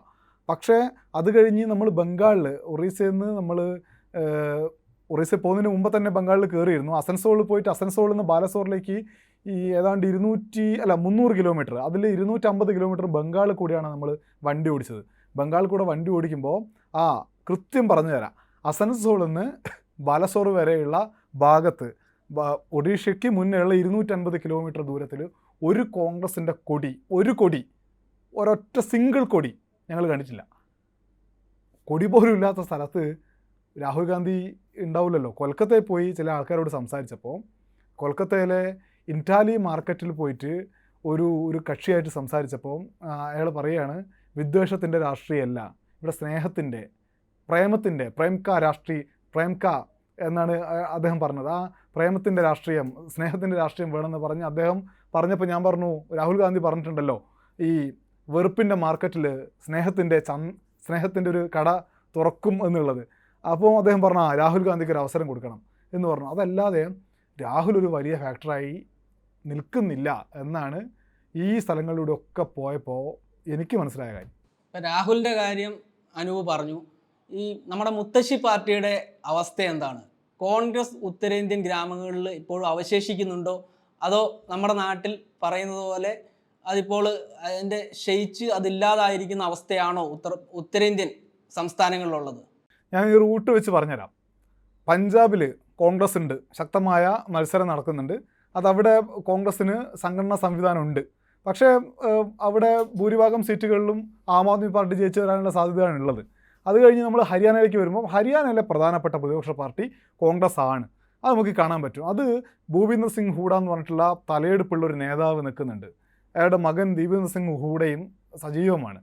പക്ഷേ അത് കഴിഞ്ഞ് നമ്മൾ ബംഗാളിൽ, ഒറീസയിൽ പോകുന്നതിന് മുമ്പ് തന്നെ ബംഗാളിൽ കയറിയിരുന്നു. അസൻസോളിൽ പോയിട്ട് അസൻസോളിൽ നിന്ന് ബാലസോറിലേക്ക് ഈ ഏതാണ്ട് 300 കിലോമീറ്റർ, അതിൽ 250 കിലോമീറ്റർ ബംഗാളിൽ കൂടിയാണ് നമ്മൾ വണ്ടി ഓടിച്ചത്. ബംഗാളിൽ കൂടെ വണ്ടി ഓടിക്കുമ്പോൾ കൃത്യം പറഞ്ഞു തരാം, അസൻസോളിൽ നിന്ന് ബാലസോർ വരെയുള്ള ഭാഗത്ത് ഒഡീഷയ്ക്ക് മുന്നേയുള്ള 250 കിലോമീറ്റർ ദൂരത്തിൽ ഒരു കോൺഗ്രസിൻ്റെ ഒരൊറ്റ സിംഗിൾ കൊടി ഞങ്ങൾ കണ്ടിട്ടില്ല. കൊടി പോലും ഇല്ലാത്ത സ്ഥലത്ത് രാഹുൽ ഗാന്ധി ഉണ്ടാവില്ലല്ലോ. കൊൽക്കത്തയിൽ പോയി ചില ആൾക്കാരോട് സംസാരിച്ചപ്പോൾ കൊൽക്കത്തയിലെ ഇൻറ്റാലി മാർക്കറ്റിൽ പോയിട്ട് ഒരു കക്ഷിയായിട്ട് സംസാരിച്ചപ്പോൾ അയാൾ പറയുകയാണ്, വിദ്വേഷത്തിൻ്റെ രാഷ്ട്രീയമല്ല, ഇവിടെ സ്നേഹത്തിൻ്റെ, പ്രേമത്തിൻ്റെ, പ്രേംക എന്നാണ് അദ്ദേഹം പറഞ്ഞത്. ആ പ്രേമത്തിൻ്റെ രാഷ്ട്രീയം, സ്നേഹത്തിൻ്റെ രാഷ്ട്രീയം വേണമെന്ന് പറഞ്ഞ് അദ്ദേഹം പറഞ്ഞപ്പോൾ ഞാൻ പറഞ്ഞു, രാഹുൽ ഗാന്ധി പറഞ്ഞിട്ടുണ്ടല്ലോ ഈ വെറുപ്പിൻ്റെ മാർക്കറ്റിൽ സ്നേഹത്തിൻ്റെ ഒരു കട തുറക്കും എന്നുള്ളത്. അപ്പോൾ അദ്ദേഹം പറഞ്ഞു രാഹുൽ ഗാന്ധിക്ക് ഒരു അവസരം കൊടുക്കണം എന്ന് പറഞ്ഞു. അതല്ലാതെ രാഹുൽ ഒരു വലിയ ഫാക്ടറായി നിൽക്കുന്നില്ല എന്നാണ് ഈ സ്ഥലങ്ങളിലൂടെ ഒക്കെ പോയപ്പോൾ എനിക്ക് മനസ്സിലായ കാര്യം. രാഹുലിൻ്റെ കാര്യം അനൂപ് പറഞ്ഞു. ഈ നമ്മുടെ മുത്തശ്ശി പാർട്ടിയുടെ അവസ്ഥ എന്താണ്? കോൺഗ്രസ് ഉത്തരേന്ത്യൻ ഗ്രാമങ്ങളിൽ ഇപ്പോഴും അവശേഷിക്കുന്നുണ്ടോ, അതോ നമ്മുടെ നാട്ടിൽ പറയുന്നത് പോലെ അതിപ്പോൾ അതിൻ്റെ ക്ഷയിച്ച് അതില്ലാതായിരിക്കുന്ന അവസ്ഥയാണോ ഉത്തരേന്ത്യൻ സംസ്ഥാനങ്ങളിലുള്ളത്? ഞാൻ ഈ റൂട്ട് വെച്ച് പറഞ്ഞുതരാം. പഞ്ചാബിൽ കോൺഗ്രസ് ഉണ്ട്, ശക്തമായ മത്സരം നടക്കുന്നുണ്ട്. അതവിടെ കോൺഗ്രസ്സിന് സംഘടനാ സംവിധാനമുണ്ട്. പക്ഷേ അവിടെ ഭൂരിഭാഗം സീറ്റുകളിലും ആം ആദ്മി പാർട്ടി ജയിച്ചു വരാനുള്ള സാധ്യതയാണ് ഉള്ളത്. അത് കഴിഞ്ഞ് നമ്മൾ ഹരിയാനയിലേക്ക് വരുമ്പോൾ ഹരിയാനയിലെ പ്രധാനപ്പെട്ട പ്രതിപക്ഷ പാർട്ടി കോൺഗ്രസ് ആണ്. അത് നമുക്ക് കാണാൻ പറ്റും. അത് ഭൂപീന്ദർ സിംഗ് ഹൂഡ എന്ന് പറഞ്ഞിട്ടുള്ള തലയെടുപ്പുള്ള ഒരു നേതാവ് നിൽക്കുന്നുണ്ട്. അയാളുടെ മകൻ ദീപേന്ദർ സിംഗ് ഹൂഡയും സജീവമാണ്.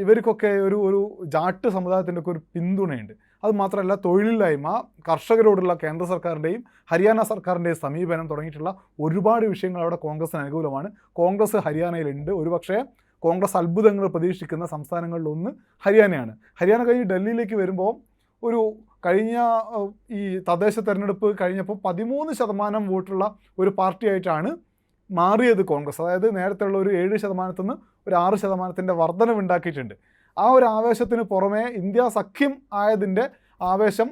ഇവർക്കൊക്കെ ഒരു ജാട്ട് സമുദായത്തിൻ്റെ ഒക്കെ ഒരു പിന്തുണയുണ്ട്. അത് മാത്രമല്ല, തൊഴിലില്ലായ്മ, കർഷകരോടുള്ള കേന്ദ്ര സർക്കാരിൻ്റെയും ഹരിയാന സർക്കാരിൻ്റെയും സമീപനം തുടങ്ങിയിട്ടുള്ള ഒരുപാട് വിഷയങ്ങൾ അവിടെ കോൺഗ്രസിന് അനുകൂലമാണ്. കോൺഗ്രസ് ഹരിയാനയിലുണ്ട്. ഒരുപക്ഷേ കോൺഗ്രസ് അത്ഭുതങ്ങൾ പ്രതീക്ഷിക്കുന്ന സംസ്ഥാനങ്ങളിലൊന്ന് ഹരിയാനയാണ്. ഹരിയാന കഴിഞ്ഞ് ഡൽഹിയിലേക്ക് വരുമ്പോൾ കഴിഞ്ഞ ഈ തദ്ദേശ തെരഞ്ഞെടുപ്പ് കഴിഞ്ഞപ്പോൾ 13% വോട്ടുള്ള ഒരു പാർട്ടിയായിട്ടാണ് മാറിയത് കോൺഗ്രസ്. അതായത് നേരത്തെ ഉള്ള ഒരു 7% നിന്ന് ഒരു 6% വർധനവുണ്ടാക്കിയിട്ടുണ്ട്. ആ ഒരു ആവേശത്തിന് പുറമെ ഇന്ത്യ സഖ്യം ആയതിൻ്റെ ആവേശം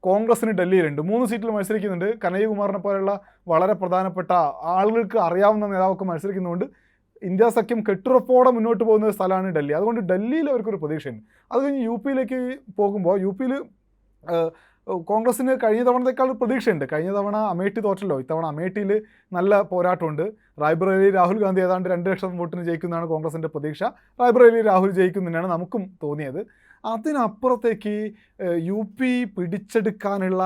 കോൺഗ്രസ്സിന് ഡൽഹിയിലുണ്ട്. 3 സീറ്റിൽ മത്സരിക്കുന്നുണ്ട്. കനയ്യകുമാറിനെ പോലെയുള്ള വളരെ പ്രധാനപ്പെട്ട ആളുകൾക്ക് അറിയാവുന്ന നേതാവൊക്കെ മത്സരിക്കുന്നതുകൊണ്ട് ഇന്ത്യ സഖ്യം കെട്ടുറപ്പോടെ മുന്നോട്ട് പോകുന്ന ഒരു സ്ഥലമാണ് ഡൽഹി. അതുകൊണ്ട് ഡൽഹിയിൽ അവർക്കൊരു പ്രതീക്ഷയുണ്ട്. അത് കഴിഞ്ഞ് യു പിയിലേക്ക് പോകുമ്പോൾ യു പിയിൽ കോൺഗ്രസ്സിന് കഴിഞ്ഞ തവണത്തേക്കാൾ പ്രതീക്ഷയുണ്ട്. കഴിഞ്ഞ തവണ അമേഠി തോറ്റല്ലോ. ഇത്തവണ അമേഠിയിൽ നല്ല പോരാട്ടമുണ്ട്. റായ്ബറേലി രാഹുൽ ഗാന്ധി ഏതാണ്ട് 2 ലക്ഷം വോട്ടിന് ജയിക്കുന്നതാണ് കോൺഗ്രസിൻ്റെ പ്രതീക്ഷ. റായ്ബറേലി രാഹുൽ ജയിക്കുന്നതിനാണ് നമുക്കും തോന്നിയത്. അതിനപ്പുറത്തേക്ക് യു പി പിടിച്ചെടുക്കാനുള്ള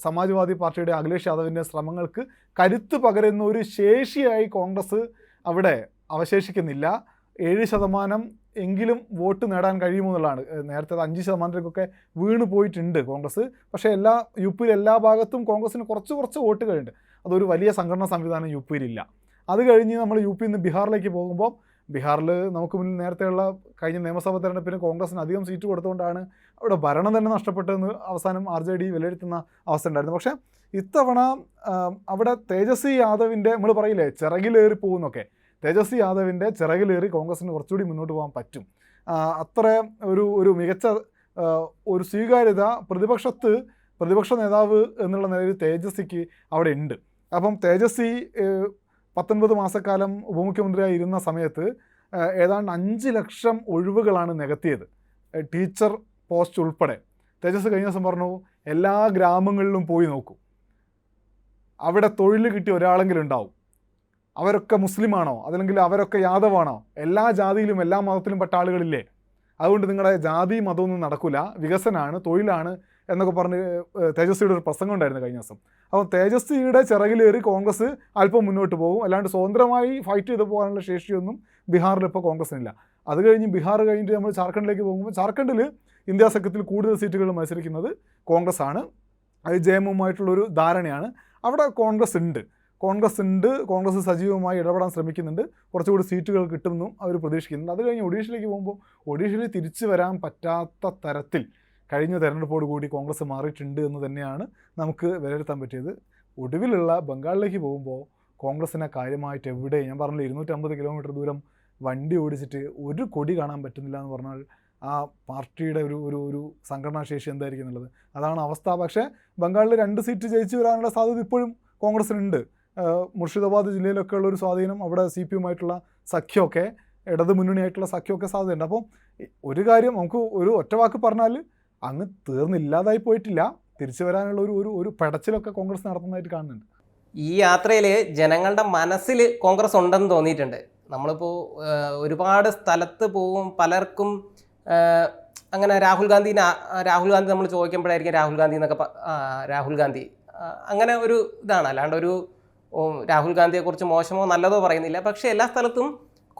സമാജ്വാദി പാർട്ടിയുടെ അഖിലേഷ് യാദവിൻ്റെ ശ്രമങ്ങൾക്ക് കരുത്ത് പകരുന്ന ഒരു ശേഷിയായി കോൺഗ്രസ് അവിടെ അവശേഷിക്കുന്നില്ല. 7% എങ്കിലും വോട്ട് നേടാൻ കഴിയുമെന്നുള്ളതാണ്. നേരത്തെ 5%ലേക്കൊക്കെ വീണ് പോയിട്ടുണ്ട് കോൺഗ്രസ്. പക്ഷേ യു പിയിൽ എല്ലാ ഭാഗത്തും കോൺഗ്രസ്സിന് കുറച്ച് വോട്ടുകളുണ്ട്. അതൊരു വലിയ സംഘടനാ സംവിധാനം യു പിയിലില്ല. അത് കഴിഞ്ഞ് നമ്മൾ യു പിയിൽ നിന്ന് ബീഹാറിലേക്ക് പോകുമ്പോൾ, ബീഹാറിൽ നമുക്ക് മുന്നിൽ നേരത്തെയുള്ള കഴിഞ്ഞ നിയമസഭാ തെരഞ്ഞെടുപ്പിന് കോൺഗ്രസ്സിന് അധികം സീറ്റ് കൊടുത്തുകൊണ്ടാണ് അവിടെ ഭരണം തന്നെ നഷ്ടപ്പെട്ടതെന്ന് അവസാനം RJD വിലയിരുത്തുന്ന അവസ്ഥ ഉണ്ടായിരുന്നു. പക്ഷേ ഇത്തവണ അവിടെ തേജസ്വി യാദവിൻ്റെ, നമ്മൾ പറയില്ലേ ചിറകിലേറി പോകുന്നൊക്കെ, തേജസ്വി യാദവിൻ്റെ ചിറകിലേറി കോൺഗ്രസ്സിന് കുറച്ചുകൂടി മുന്നോട്ട് പോകാൻ പറ്റും. അത്ര ഒരു മികച്ച ഒരു സ്വീകാര്യത പ്രതിപക്ഷ നേതാവ് എന്നുള്ള നിലയിൽ തേജസ്വിക്ക് അവിടെ ഉണ്ട്. അപ്പം തേജസ്വി 19 മാസക്കാലം ഉപമുഖ്യമന്ത്രിയായി ഇരുന്ന സമയത്ത് ഏതാണ്ട് 5 ലക്ഷം ഒഴിവുകളാണ് നികത്തിയത്, ടീച്ചർ പോസ്റ്റ് ഉൾപ്പെടെ. തേജസ്വി കഴിഞ്ഞ ദിവസം പറഞ്ഞു, എല്ലാ ഗ്രാമങ്ങളിലും പോയി നോക്കൂ, അവിടെ തൊഴിൽ കിട്ടിയ ഒരാളെങ്കിലും ഉണ്ടാവും. അവരൊക്കെ മുസ്ലിമാണോ, അതല്ലെങ്കിൽ അവരൊക്കെ യാദവാണോ? എല്ലാ ജാതിയിലും എല്ലാ മതത്തിലും പെട്ട ആളുകളില്ലേ? അതുകൊണ്ട് നിങ്ങളുടെ ജാതി മതമൊന്നും നടക്കില്ല, വികസനമാണ്, തൊഴിലാണ് എന്നൊക്കെ പറഞ്ഞ് തേജസ്വിയുടെ ഒരു പ്രസംഗം ഉണ്ടായിരുന്നു കഴിഞ്ഞ ദിവസം. അപ്പോൾ തേജസ്വിയുടെ ചിറകിലേറി കോൺഗ്രസ് അല്പം മുന്നോട്ട് പോകും. അല്ലാണ്ട് സ്വതന്ത്രമായി ഫൈറ്റ് ചെയ്ത് പോകാനുള്ള ശേഷിയൊന്നും ബീഹാറിൽ ഇപ്പോൾ കോൺഗ്രസ്സിനില്ല. അത് കഴിഞ്ഞ് ബീഹാർ കഴിഞ്ഞിട്ട് നമ്മൾ ജാർഖണ്ഡിലേക്ക് പോകുമ്പോൾ, ജാർഖണ്ഡിൽ ഇന്ത്യ സഖ്യത്തിൽ കൂടുതൽ സീറ്റുകൾ മത്സരിക്കുന്നത് കോൺഗ്രസ് ആണ്. അത് ജെഎംയുമായിട്ടുള്ളൊരു ധാരണയാണ്. അവിടെ കോൺഗ്രസ് സജീവമായി ഇടപെടാൻ ശ്രമിക്കുന്നുണ്ട്. കുറച്ചുകൂടി സീറ്റുകൾ കിട്ടുമെന്നും അവർ പ്രതീക്ഷിക്കുന്നുണ്ട്. അത് കഴിഞ്ഞ് ഒഡീഷയിലേക്ക് പോകുമ്പോൾ, ഒഡീഷയിൽ തിരിച്ചു വരാൻ പറ്റാത്ത തരത്തിൽ കഴിഞ്ഞ തെരഞ്ഞെടുപ്പോടുകൂടി കോൺഗ്രസ് മാറിയിട്ടുണ്ട് എന്ന് തന്നെയാണ് നമുക്ക് വിലയിരുത്താൻ പറ്റിയത്. ഒടുവിലുള്ള ബംഗാളിലേക്ക് പോകുമ്പോൾ കോൺഗ്രസിനെ കാര്യമായിട്ട് എവിടെ, ഞാൻ പറഞ്ഞില്ല 250 കിലോമീറ്റർ ദൂരം വണ്ടി ഓടിച്ചിട്ട് ഒരു കൊടി കാണാൻ പറ്റുന്നില്ല എന്ന് പറഞ്ഞാൽ ആ പാർട്ടിയുടെ ഒരു സംഘടനാശേഷി എന്തായിരിക്കും എന്നുള്ളത്, അതാണ് അവസ്ഥ. പക്ഷേ ബംഗാളിൽ 2 സീറ്റ് ജയിച്ചു വരാനുള്ള സാധ്യത ഇപ്പോഴും കോൺഗ്രസിനുണ്ട്. മുർഷിദാബാദ് ജില്ലയിലൊക്കെ ഉള്ളൊരു സ്വാധീനം, അവിടെ CPM-ആയിട്ടുള്ള സഖ്യമൊക്കെ, ഇടത് മുന്നണിയായിട്ടുള്ള സഖ്യമൊക്കെ സാധ്യതയുണ്ട്. അപ്പോൾ ഒരു കാര്യം നമുക്ക് ഒരു ഒറ്റ വാക്ക് പറഞ്ഞാൽ അങ്ങ് തീർന്നില്ലാതായി പോയിട്ടില്ല. തിരിച്ചു വരാനുള്ള ഒരു പെടച്ചിലൊക്കെ കോൺഗ്രസ് നടത്തുന്നതായിട്ട് കാണുന്നുണ്ട്. ഈ യാത്രയിൽ ജനങ്ങളുടെ മനസ്സിൽ കോൺഗ്രസ് ഉണ്ടെന്ന് തോന്നിയിട്ടുണ്ട്. നമ്മളിപ്പോൾ ഒരുപാട് സ്ഥലത്ത് പോവും, പലർക്കും അങ്ങനെ രാഹുൽ ഗാന്ധി നമ്മൾ ചോദിക്കുമ്പോഴായിരിക്കും രാഹുൽ ഗാന്ധി അങ്ങനെ ഒരു ഇതാണ്. അല്ലാണ്ട് രാഹുൽ ഗാന്ധിയെക്കുറിച്ച് മോശമോ നല്ലതോ പറയുന്നില്ല. പക്ഷേ എല്ലാ സ്ഥലത്തും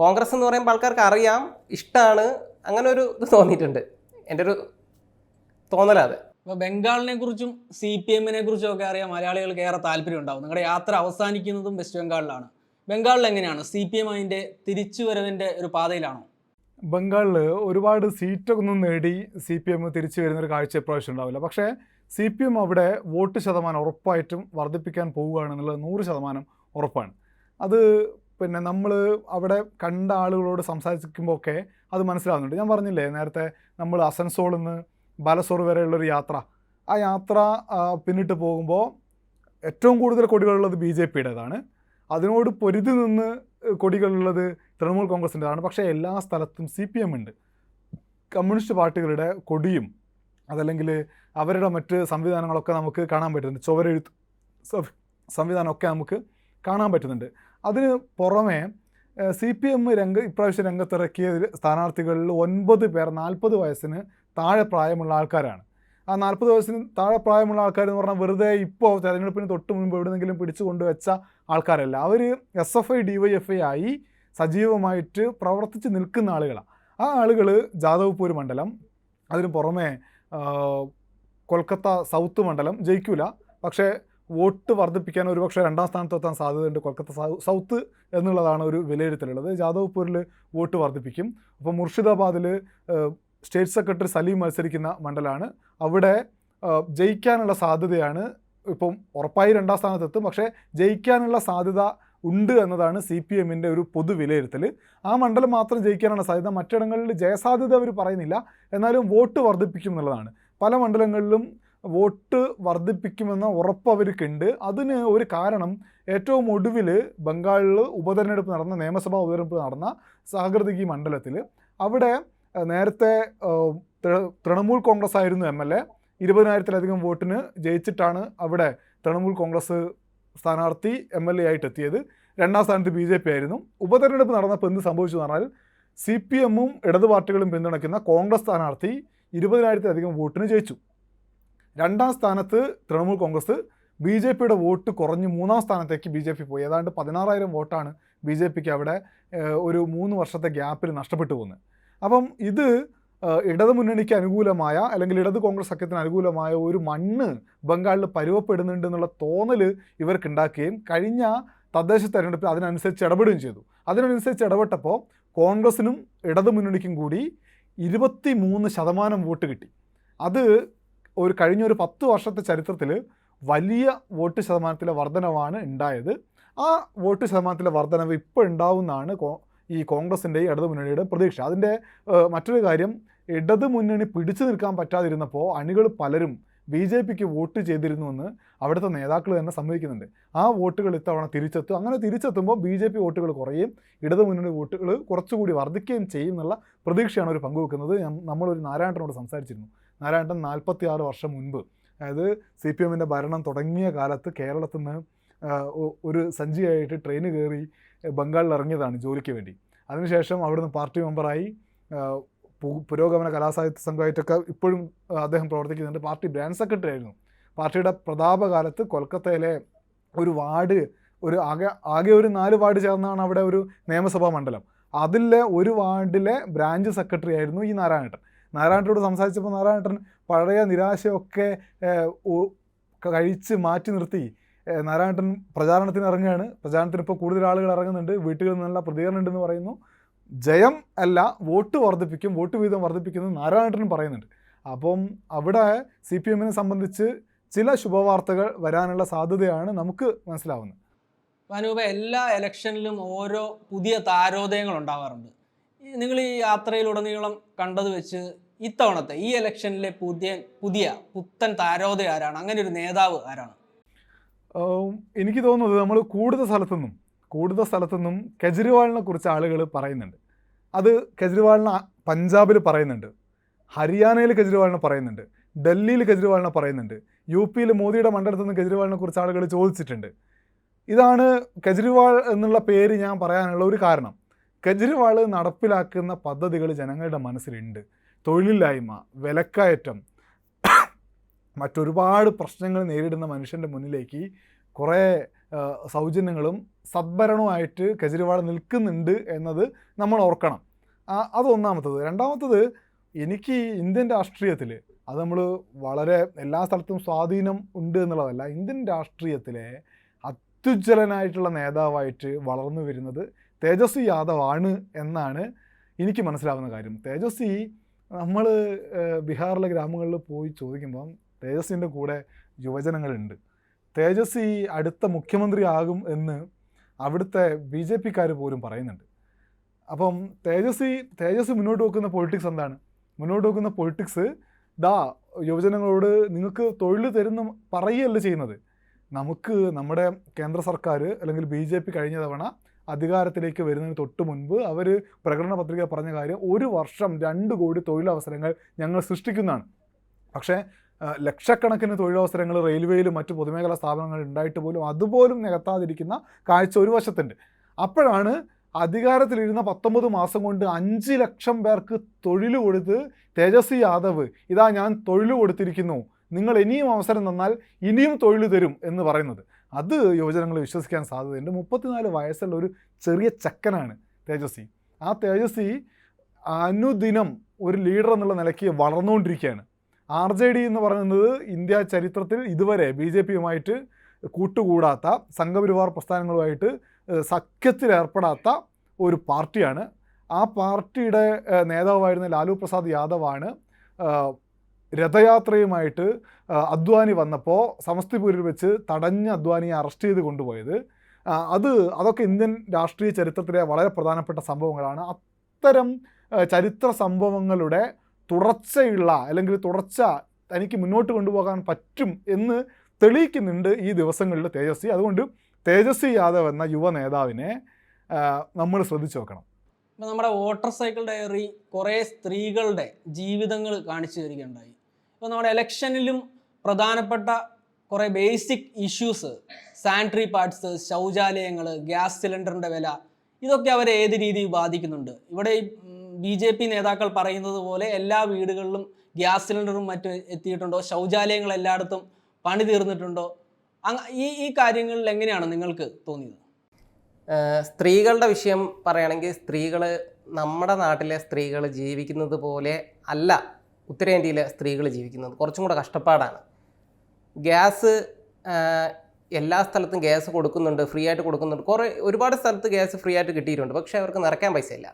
കോൺഗ്രസ് എന്ന് പറയുമ്പോൾ ആൾക്കാർക്ക് അറിയാം, ഇഷ്ടമാണ്, അങ്ങനെ ഒരു ഇത് തോന്നിയിട്ടുണ്ട്. എൻ്റെ ഒരു തോന്നലാണ്. അപ്പോൾ ബംഗാളിനെ കുറിച്ചും CPM-നെ കുറിച്ചും ഒക്കെ അറിയാൻ മലയാളികൾക്ക് ഏറെ താല്പര്യം ഉണ്ടാവും. നിങ്ങളുടെ യാത്ര അവസാനിക്കുന്നതും വെസ്റ്റ് ബംഗാളിലാണ്. ബംഗാളിൽ എങ്ങനെയാണ്? CPM അതിൻ്റെ തിരിച്ചുവരവിൻ്റെ ഒരു പാതയിലാണോ? ബംഗാളിൽ ഒരുപാട് സീറ്റൊന്നും നേടി CPM തിരിച്ചു വരുന്നൊരു കാഴ്ച ഇപ്രാവശ്യം ഉണ്ടാവില്ല. പക്ഷേ CPM അവിടെ വോട്ട് ശതമാനം ഉറപ്പായിട്ടും വർദ്ധിപ്പിക്കാൻ പോവുകയാണെന്നുള്ളത് 100% ഉറപ്പാണ്. അത് പിന്നെ നമ്മൾ അവിടെ കണ്ട ആളുകളോട് സംസാരിക്കുമ്പോൾ ഒക്കെ അത് മനസ്സിലാവുന്നുണ്ട്. ഞാൻ പറഞ്ഞില്ലേ നേരത്തെ, നമ്മൾ അസൻസോളിൽ നിന്ന് ബാലസോർ വരെയുള്ളൊരു യാത്ര, ആ യാത്ര പിന്നിട്ട് പോകുമ്പോൾ ഏറ്റവും കൂടുതൽ കൊടികളുള്ളത് BJP-യുടേതാണ്. അതിനോട് പൊരുതി നിന്ന് കൊടികളുള്ളത് തൃണമൂൽ കോൺഗ്രസിൻ്റെതാണ്. പക്ഷേ എല്ലാ സ്ഥലത്തും CPM ഉണ്ട്. കമ്മ്യൂണിസ്റ്റ് പാർട്ടികളുടെ കൊടിയും അതല്ലെങ്കിൽ അവരുടെ മറ്റ് സംവിധാനങ്ങളൊക്കെ നമുക്ക് കാണാൻ പറ്റുന്നുണ്ട്. ചുവരെഴുത്ത് സംവിധാനമൊക്കെ നമുക്ക് കാണാൻ പറ്റുന്നുണ്ട്. അതിന് പുറമെ CPM ഇപ്രാവശ്യം രംഗത്തിറക്കിയ സ്ഥാനാർത്ഥികളിൽ 9 പേർ 40 വയസ്സിന് താഴെ പ്രായമുള്ള ആൾക്കാരാണ്. ആ 40 വയസ്സിന് താഴെ പ്രായമുള്ള ആൾക്കാരെന്ന് പറഞ്ഞാൽ വെറുതെ ഇപ്പോൾ തെരഞ്ഞെടുപ്പിന് തൊട്ട് മുൻപ് എവിടെയെങ്കിലും പിടിച്ചു കൊണ്ടുവച്ച ആൾക്കാരല്ല. അവർ SFI DYFI ആയി സജീവമായിട്ട് പ്രവർത്തിച്ച് നിൽക്കുന്ന ആളുകളാണ്. ആ ആളുകൾ ജാദവ്പൂർ മണ്ഡലം, അതിന് പുറമെ കൊൽക്കത്ത സൗത്ത് മണ്ഡലം ജയിക്കൂല, പക്ഷേ വോട്ട് വർദ്ധിപ്പിക്കാൻ ഒരുപക്ഷെ 2ാം സ്ഥാനത്തെത്താൻ സാധ്യതയുണ്ട്. കൊൽക്കത്ത സൗത്ത് എന്നുള്ളതാണ് ഒരു വിലയിരുത്തലുള്ളത്. ജാദവ്പൂരിൽ വോട്ട് വർദ്ധിപ്പിക്കും. അപ്പോൾ മുർഷിദാബാദിൽ സ്റ്റേറ്റ് സെക്രട്ടറി സലീം മത്സരിക്കുന്ന മണ്ഡലമാണ്. അവിടെ ജയിക്കാനുള്ള സാധ്യതയാണ്, ഇപ്പം ഉറപ്പായി 2ാം സ്ഥാനത്തെത്തും, പക്ഷേ ജയിക്കാനുള്ള സാധ്യത ഉണ്ട് എന്നതാണ് CPMൻ്റെ ഒരു പൊതു വിലയിരുത്തൽ. ആ മണ്ഡലം മാത്രം ജയിക്കാനാണ് സാധ്യത, മറ്റിടങ്ങളിൽ ജയസാധ്യത അവർ പറയുന്നില്ല, എന്നാലും വോട്ട് വർദ്ധിപ്പിക്കും എന്നുള്ളതാണ്. പല മണ്ഡലങ്ങളിലും വോട്ട് വർദ്ധിപ്പിക്കുമെന്ന ഉറപ്പ് അവർക്കുണ്ട്. അതിന് ഒരു കാരണം, ഏറ്റവും ഒടുവിൽ ബംഗാളിൽ ഉപതെരഞ്ഞെടുപ്പ് നടന്ന, നിയമസഭാ ഉപതെരഞ്ഞെടുപ്പ് നടന്ന സഹകൃതികി മണ്ഡലത്തിൽ അവിടെ നേരത്തെ തൃണമൂൽ കോൺഗ്രസ് ആയിരുന്നു MLA. 20,000-ലധികം വോട്ടിന് ജയിച്ചിട്ടാണ് അവിടെ തൃണമൂൽ കോൺഗ്രസ് സ്ഥാനാർത്ഥി MLA ആയിട്ട് എത്തിയത്. 2ാം സ്ഥാനത്ത് BJP ആയിരുന്നു. ഉപതെരഞ്ഞെടുപ്പ് നടന്നപ്പോൾ എന്ത് സംഭവിച്ചു എന്ന് പറഞ്ഞാൽ CPMും ഇടതു പാർട്ടികളും പിന്തുണയ്ക്കുന്ന കോൺഗ്രസ് സ്ഥാനാർത്ഥി 20,000-ലധികം വോട്ടിന് ജയിച്ചു. 2ാം സ്ഥാനത്ത് തൃണമൂൽ കോൺഗ്രസ്, BJPയുടെ വോട്ട് കുറഞ്ഞ് 3ാം സ്ഥാനത്തേക്ക് BJP പോയി. ഏതാണ്ട് 16,000 വോട്ടാണ് BJPക്ക് അവിടെ ഒരു 3 വർഷത്തെ ഗ്യാപ്പിൽ നഷ്ടപ്പെട്ടു പോകുന്നത്. അപ്പം ഇത് ഇടതു മുന്നണിക്ക് അനുകൂലമായ, അല്ലെങ്കിൽ ഇടതു കോൺഗ്രസ് സഖ്യത്തിന് അനുകൂലമായ ഒരു മണ്ണ് ബംഗാളിൽ പരുവപ്പെടുന്നുണ്ട് എന്നുള്ള തോന്നൽ ഇവർക്കുണ്ടാക്കുകയും കഴിഞ്ഞ തദ്ദേശ തെരഞ്ഞെടുപ്പിൽ അതിനനുസരിച്ച് ഇടപെടുകയും ചെയ്തു. അതിനനുസരിച്ച് ഇടപെട്ടപ്പോൾ കോൺഗ്രസിനും ഇടതു മുന്നണിക്കും കൂടി 23% വോട്ട് കിട്ടി. അത് കഴിഞ്ഞൊരു 10 വർഷത്തെ ചരിത്രത്തിൽ വലിയ വോട്ട് ശതമാനത്തിലെ വർധനവാണ് ഉണ്ടായത്. ആ വോട്ട് ശതമാനത്തിലെ വർധനവ് ഇപ്പോൾ ഉണ്ടാവുമെന്നാണ് ഈ കോൺഗ്രസിൻ്റെയും ഇടതു മുന്നണിയുടെ പ്രതീക്ഷ. അതിൻ്റെ മറ്റൊരു കാര്യം, ഇടതു മുന്നണി പിടിച്ചു നിൽക്കാൻ പറ്റാതിരുന്നപ്പോൾ അണികൾ പലരും BJPക്ക് വോട്ട് ചെയ്തിരുന്നുവെന്ന് അവിടുത്തെ നേതാക്കൾ തന്നെ സമ്മതിക്കുന്നുണ്ട്. ആ വോട്ടുകൾ ഇത്തവണ തിരിച്ചെത്തും. അങ്ങനെ തിരിച്ചെത്തുമ്പോൾ BJP വോട്ടുകൾ കുറയും, ഇടതു മുന്നണി വോട്ടുകൾ കുറച്ചുകൂടി വർദ്ധിക്കുകയും ചെയ്യും എന്നുള്ള പ്രതീക്ഷയാണ് അവർ പങ്കുവെക്കുന്നത്. നമ്മളൊരു നാരായണനോട് സംസാരിച്ചിരുന്നു. നാരായണൻ 46 വർഷം മുൻപ്, അതായത് CPMൻ്റെ ഭരണം തുടങ്ങിയ കാലത്ത് കേരളത്തിൽ നിന്ന് ഒരു സഞ്ചിയായിട്ട് ട്രെയിന് കയറി ബംഗാളിൽ ഇറങ്ങിയതാണ് ജോലിക്ക് വേണ്ടി. അതിനുശേഷം അവിടുന്ന് പാർട്ടി മെമ്പറായി, പുരോഗമന കലാസാഹിത്യ സംഘമായിട്ടൊക്കെ ഇപ്പോഴും അദ്ദേഹം പ്രവർത്തിക്കുന്നുണ്ട്. പാർട്ടി ബ്രാഞ്ച് സെക്രട്ടറി ആയിരുന്നു. പാർട്ടിയുടെ പ്രതാപകാലത്ത് കൊൽക്കത്തയിലെ ഒരു വാർഡ്, ആകെ ഒരു 4 വാർഡ് ചേർന്നാണ് അവിടെ ഒരു നിയമസഭാ മണ്ഡലം. അതിലെ ഒരു വാർഡിലെ ബ്രാഞ്ച് സെക്രട്ടറി ആയിരുന്നു ഈ നാരായണനോട് സംസാരിച്ചപ്പോൾ നാരായണൻ പഴയ നിരാശയൊക്കെ കഴിച്ച് മാറ്റി നിർത്തി നാരായണൻ പ്രചാരണത്തിന് ഇറങ്ങുകയാണ്. പ്രചാരണത്തിന് ഇപ്പോൾ കൂടുതൽ ആളുകൾ ഇറങ്ങുന്നുണ്ട്, വീട്ടുകളിൽ നിന്നുള്ള പ്രതികരണം ഉണ്ടെന്ന് പറയുന്നു. ജയം അല്ല, വോട്ട് വർദ്ധിപ്പിക്കും, വോട്ട് വീതം വർദ്ധിപ്പിക്കുന്നത് നാരായണനും പറയുന്നുണ്ട്. അപ്പം അവിടെ CPMനെ സംബന്ധിച്ച് ചില ശുഭവാർത്തകൾ വരാനുള്ള സാധ്യതയാണ് നമുക്ക് മനസ്സിലാവുന്നത്. അനൂപ, എല്ലാ ഇലക്ഷനിലും ഓരോ പുതിയ താരോദയങ്ങൾ ഉണ്ടാവാറുണ്ട്. നിങ്ങൾ ഈ യാത്രയിലുടനീളം കണ്ടത് വെച്ച് ഇത്തവണത്തെ ഈ ഇലക്ഷനിലെ പുത്തൻ താരോദയം ആരാണ്? അങ്ങനെ ഒരു നേതാവ് ആരാണ്? എനിക്ക് തോന്നുന്നത് നമ്മൾ കൂടുതൽ സ്ഥലത്തുനിന്നും കെജ്രിവാളിനെ കുറിച്ച് ആളുകൾ പറയുന്നുണ്ട്. അത് കെജ്രിവാളിനെ പഞ്ചാബിൽ പറയുന്നുണ്ട്, ഹരിയാനയിൽ കെജ്രിവാളിനെ പറയുന്നുണ്ട്, ഡൽഹിയിൽ കെജ്രിവാളിനെ പറയുന്നുണ്ട്, UPയിൽ മോദിയുടെ മണ്ഡലത്തിൽ നിന്ന് കെജ്രിവാളിനെ കുറിച്ച് ആളുകൾ ചോദിച്ചിട്ടുണ്ട്. ഇതാണ് കെജ്രിവാൾ എന്നുള്ള പേര് ഞാൻ പറയാനുള്ള ഒരു കാരണം. കെജ്രിവാൾ നടപ്പിലാക്കുന്ന പദ്ധതികൾ ജനങ്ങളുടെ മനസ്സിലുണ്ട്. തൊഴിലില്ലായ്മ, വിലക്കയറ്റം, മറ്റൊരുപാട് പ്രശ്നങ്ങൾ നേരിടുന്ന മനുഷ്യൻ്റെ മുന്നിലേക്ക് കുറേ സൗജന്യങ്ങളും സദ്ഭരണവുമായിട്ട് കെജ്രിവാൾ നിൽക്കുന്നുണ്ട് എന്നത് നമ്മൾ ഓർക്കണം. അതൊന്നാമത്തത്. രണ്ടാമത്തത്, എനിക്ക് ഇന്ത്യൻ രാഷ്ട്രീയത്തിൽ, അത് നമ്മൾ വളരെ എല്ലാ സ്ഥലത്തും സ്വാധീനം ഉണ്ട് എന്നുള്ളതല്ല, ഇന്ത്യൻ രാഷ്ട്രീയത്തിലെ അത്യുജ്വലനായിട്ടുള്ള നേതാവായിട്ട് വളർന്നു വരുന്നത് തേജസ്വി യാദവ് ആണ് എന്നാണ് എനിക്ക് മനസ്സിലാവുന്ന കാര്യം. തേജസ്വി, നമ്മൾ ബീഹാറിലെ ഗ്രാമങ്ങളിൽ പോയി ചോദിക്കുമ്പം തേജസ്വിൻ്റെ കൂടെ യുവജനങ്ങളുണ്ട്. തേജസ്വി അടുത്ത മുഖ്യമന്ത്രി ആകും എന്ന് അവിടുത്തെ BJPക്കാർ പോലും പറയുന്നുണ്ട്. അപ്പം തേജസ്വി മുന്നോട്ട് വെക്കുന്ന പൊളിറ്റിക്സ് എന്താണ്? മുന്നോട്ട് വെക്കുന്ന പൊളിറ്റിക്സ് യുവജനങ്ങളോട് നിങ്ങൾക്ക് തൊഴിൽ തരുന്ന പറയുകയല്ല ചെയ്യുന്നത്. നമ്മുടെ കേന്ദ്ര സർക്കാർ അല്ലെങ്കിൽ BJP കഴിഞ്ഞ തവണ അധികാരത്തിലേക്ക് വരുന്നതിന് തൊട്ട് മുൻപ് അവർ പ്രകടന പത്രിക പറഞ്ഞ കാര്യം 1 വർഷം 2 കോടി തൊഴിലവസരങ്ങൾ ഞങ്ങൾ സൃഷ്ടിക്കുന്നതാണ്. പക്ഷേ ലക്ഷക്കണക്കിന് തൊഴിലവസരങ്ങൾ റെയിൽവേയിലും മറ്റു പൊതുമേഖലാ സ്ഥാപനങ്ങൾ ഉണ്ടായിട്ട് പോലും അതുപോലും നികത്താതിരിക്കുന്ന കാഴ്ച ഒരു വശത്തുണ്ട്. അപ്പോഴാണ് അധികാരത്തിലിരുന്ന 19 മാസം കൊണ്ട് 5 ലക്ഷം പേർക്ക് തൊഴിൽ കൊടുത്ത് തേജസ്വി യാദവ്, ഇതാ ഞാൻ തൊഴിൽ കൊടുത്തിരിക്കുന്നു, നിങ്ങൾ ഇനിയും അവസരം തന്നാൽ ഇനിയും തൊഴിൽ തരും എന്ന് പറയുന്നത്. അത് യുവജനങ്ങൾ വിശ്വസിക്കാൻ സാധ്യതയുണ്ട്. 34 വയസ്സുള്ള ഒരു ചെറിയ ചെക്കനാണ് തേജസ്വി. ആ തേജസ്വി അനുദിനം ഒരു ലീഡർ എന്നുള്ള നിലയ്ക്ക് വളർന്നുകൊണ്ടിരിക്കുകയാണ്. RJD എന്ന് പറയുന്നത് ഇന്ത്യ ചരിത്രത്തിൽ ഇതുവരെ BJPയുമായിട്ട് കൂട്ടുകൂടാത്ത, സംഘപരിവാർ പ്രസ്ഥാനങ്ങളുമായിട്ട് സഖ്യത്തിലേർപ്പെടാത്ത ഒരു പാർട്ടിയാണ്. ആ പാർട്ടിയുടെ നേതാവായിരുന്ന ലാലു പ്രസാദ് യാദവാണ് രഥയാത്രയുമായിട്ട് അദ്വാനി വന്നപ്പോൾ സമസ്തിപൂരിൽ വെച്ച് തടഞ്ഞ് അദ്വാനിയെ അറസ്റ്റ് ചെയ്ത് കൊണ്ടുപോയത്. അതൊക്കെ ഇന്ത്യൻ രാഷ്ട്രീയ ചരിത്രത്തിലെ വളരെ പ്രധാനപ്പെട്ട സംഭവങ്ങളാണ്. അത്തരം ചരിത്ര സംഭവങ്ങളുടെ തുടർച്ചയുള്ള അല്ലെങ്കിൽ തുടർച്ച തനിക്ക് മുന്നോട്ട് കൊണ്ടുപോകാൻ പറ്റും എന്ന് തെളിയിക്കുന്നുണ്ട് ഈ ദിവസങ്ങളിൽ തേജസ്വി. അതുകൊണ്ട് തേജസ്വി യാദവ് എന്ന യുവ നേതാവിനെ നമ്മൾ ശ്രദ്ധിച്ചു നോക്കണം. ഇപ്പം നമ്മുടെ വോട്ടർ സൈക്കിൾ ഡയറി കുറേ സ്ത്രീകളുടെ ജീവിതങ്ങൾ കാണിച്ചു തരികയുണ്ടായി. ഇപ്പോൾ നമ്മുടെ ഇലക്ഷനിലും പ്രധാനപ്പെട്ട കുറേ ബേസിക് ഇഷ്യൂസ്, സാനിറ്ററി പാഡ്സ്, ശൗചാലയങ്ങൾ, ഗ്യാസ് സിലിണ്ടറിൻ്റെ വില, ഇതൊക്കെ അവരെ ഏത് രീതിയിൽ ബാധിക്കുന്നുണ്ട്? ഇവിടെ BJP നേതാക്കൾ പറയുന്നത് പോലെ എല്ലാ വീടുകളിലും ഗ്യാസ് സിലിണ്ടറും മറ്റും എത്തിയിട്ടുണ്ടോ? ശൗചാലയങ്ങൾ എല്ലായിടത്തും പണി തീർന്നിട്ടുണ്ടോ? ഈ കാര്യങ്ങളിൽ എങ്ങനെയാണ് നിങ്ങൾക്ക് തോന്നിയത്? സ്ത്രീകളുടെ വിഷയം പറയുകയാണെങ്കിൽ, സ്ത്രീകൾ നമ്മുടെ നാട്ടിലെ സ്ത്രീകൾ ജീവിക്കുന്നത് പോലെ അല്ല ഉത്തരേന്ത്യയിലെ സ്ത്രീകൾ ജീവിക്കുന്നത്. കുറച്ചും കൂടെ കഷ്ടപ്പാടാണ്. ഗ്യാസ് എല്ലാ സ്ഥലത്തും ഗ്യാസ് കൊടുക്കുന്നുണ്ട്, ഫ്രീ ആയിട്ട് കൊടുക്കുന്നുണ്ട്. ഒരുപാട് സ്ഥലത്ത് ഗ്യാസ് ഫ്രീ ആയിട്ട് കിട്ടിയിട്ടുണ്ട്, പക്ഷേ അവർക്ക് നിറയ്ക്കാൻ പൈസയില്ല.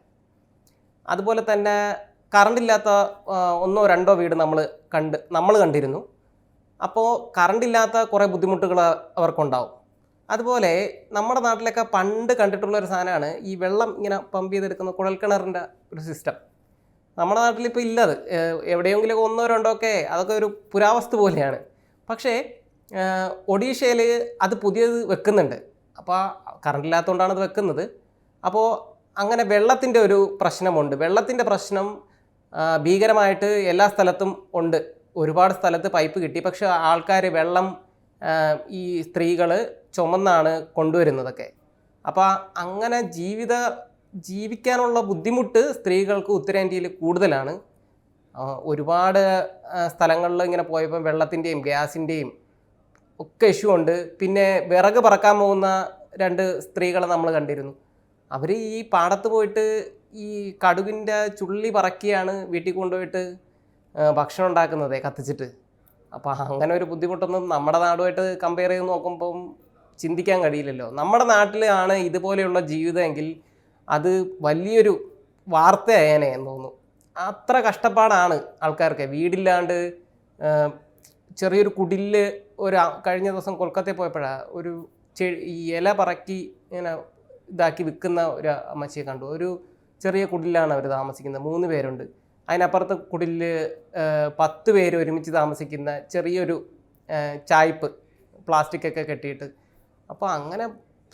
അതുപോലെ തന്നെ കറണ്ടില്ലാത്ത 1 or 2 വീട് നമ്മൾ കണ്ടിരുന്നു. അപ്പോൾ കറണ്ടില്ലാത്ത കുറേ ബുദ്ധിമുട്ടുകൾ അവർക്കുണ്ടാവും. അതുപോലെ നമ്മുടെ നാട്ടിലൊക്കെ പണ്ട് കണ്ടിട്ടുള്ളൊരു സാധനമാണ് ഈ വെള്ളം ഇങ്ങനെ പമ്പ് ചെയ്തെടുക്കുന്ന കുഴൽക്കിണറിൻ്റെ ഒരു സിസ്റ്റം. നമ്മുടെ നാട്ടിലിപ്പോൾ ഇല്ലത്. എവിടെയെങ്കിലും 1 or 2 ഒക്കെ അതൊക്കെ ഒരു പുരാവസ്തു പോലെയാണ്. പക്ഷേ ഒഡീഷയിൽ അത് പുതിയത് വെക്കുന്നുണ്ട്. അപ്പോൾ കറണ്ടില്ലാത്തതുകൊണ്ടാണ് അത് വെക്കുന്നത്. അപ്പോൾ അങ്ങനെ വെള്ളത്തിൻ്റെ ഒരു പ്രശ്നമുണ്ട്. വെള്ളത്തിൻ്റെ പ്രശ്നം ഭീകരമായിട്ട് എല്ലാ സ്ഥലത്തും ഉണ്ട്. ഒരുപാട് സ്ഥലത്ത് പൈപ്പ് കിട്ടി, പക്ഷേ ആൾക്കാർ വെള്ളം ഈ സ്ത്രീകൾ ചുമന്നാണ് കൊണ്ടുവരുന്നതൊക്കെ. അപ്പോൾ അങ്ങനെ ജീവിക്കാനുള്ള ബുദ്ധിമുട്ട് സ്ത്രീകൾക്ക് ഉത്തരേന്ത്യയിൽ കൂടുതലാണ്. ഒരുപാട് സ്ഥലങ്ങളിൽ ഇങ്ങനെ പോയപ്പോൾ വെള്ളത്തിൻ്റെയും ഗ്യാസിൻ്റെയും ഒക്കെ ഇഷ്യൂ ഉണ്ട്. പിന്നെ വിറക് പറക്കാൻ പോകുന്ന 2 സ്ത്രീകളെ നമ്മൾ കണ്ടിരുന്നു. അവർ ഈ പാടത്ത് പോയിട്ട് ഈ കടുകിൻ്റെ ചുള്ളി പറക്കിയാണ് വീട്ടിൽ കൊണ്ടുപോയിട്ട് ഭക്ഷണം ഉണ്ടാക്കുന്നത് കത്തിച്ചിട്ട്. അപ്പോൾ അങ്ങനെ ഒരു ബുദ്ധിമുട്ടൊന്നും നമ്മുടെ നാടുമായിട്ട് കമ്പയർ ചെയ്ത് നോക്കുമ്പം ചിന്തിക്കാൻ കഴിയില്ലല്ലോ. നമ്മുടെ നാട്ടിലാണ് ഇതുപോലെയുള്ള ജീവിതമെങ്കിൽ അത് വലിയൊരു വാർത്തയായേനെ എന്ന് തോന്നുന്നു. അത്ര കഷ്ടപ്പാടാണ് ആൾക്കാർക്ക്. വീടില്ലാണ്ട് ചെറിയൊരു കുടില് കഴിഞ്ഞ ദിവസം കൊൽക്കത്തയിൽ പോയപ്പോഴാണ് ഒരു ഈ ഇല പറക്കി ഇങ്ങനെ ഇതാക്കി വിൽക്കുന്ന ഒരു അമ്മച്ചിയെ കണ്ടു. ഒരു ചെറിയ കുടിലാണ് അവർ താമസിക്കുന്നത്. 3 പേരുണ്ട്. അതിനപ്പുറത്ത് കുടിലിൽ 10 പേര് ഒരുമിച്ച് താമസിക്കുന്ന ചെറിയൊരു ചായ്പ് പ്ലാസ്റ്റിക്കൊക്കെ കെട്ടിയിട്ട്. അപ്പോൾ അങ്ങനെ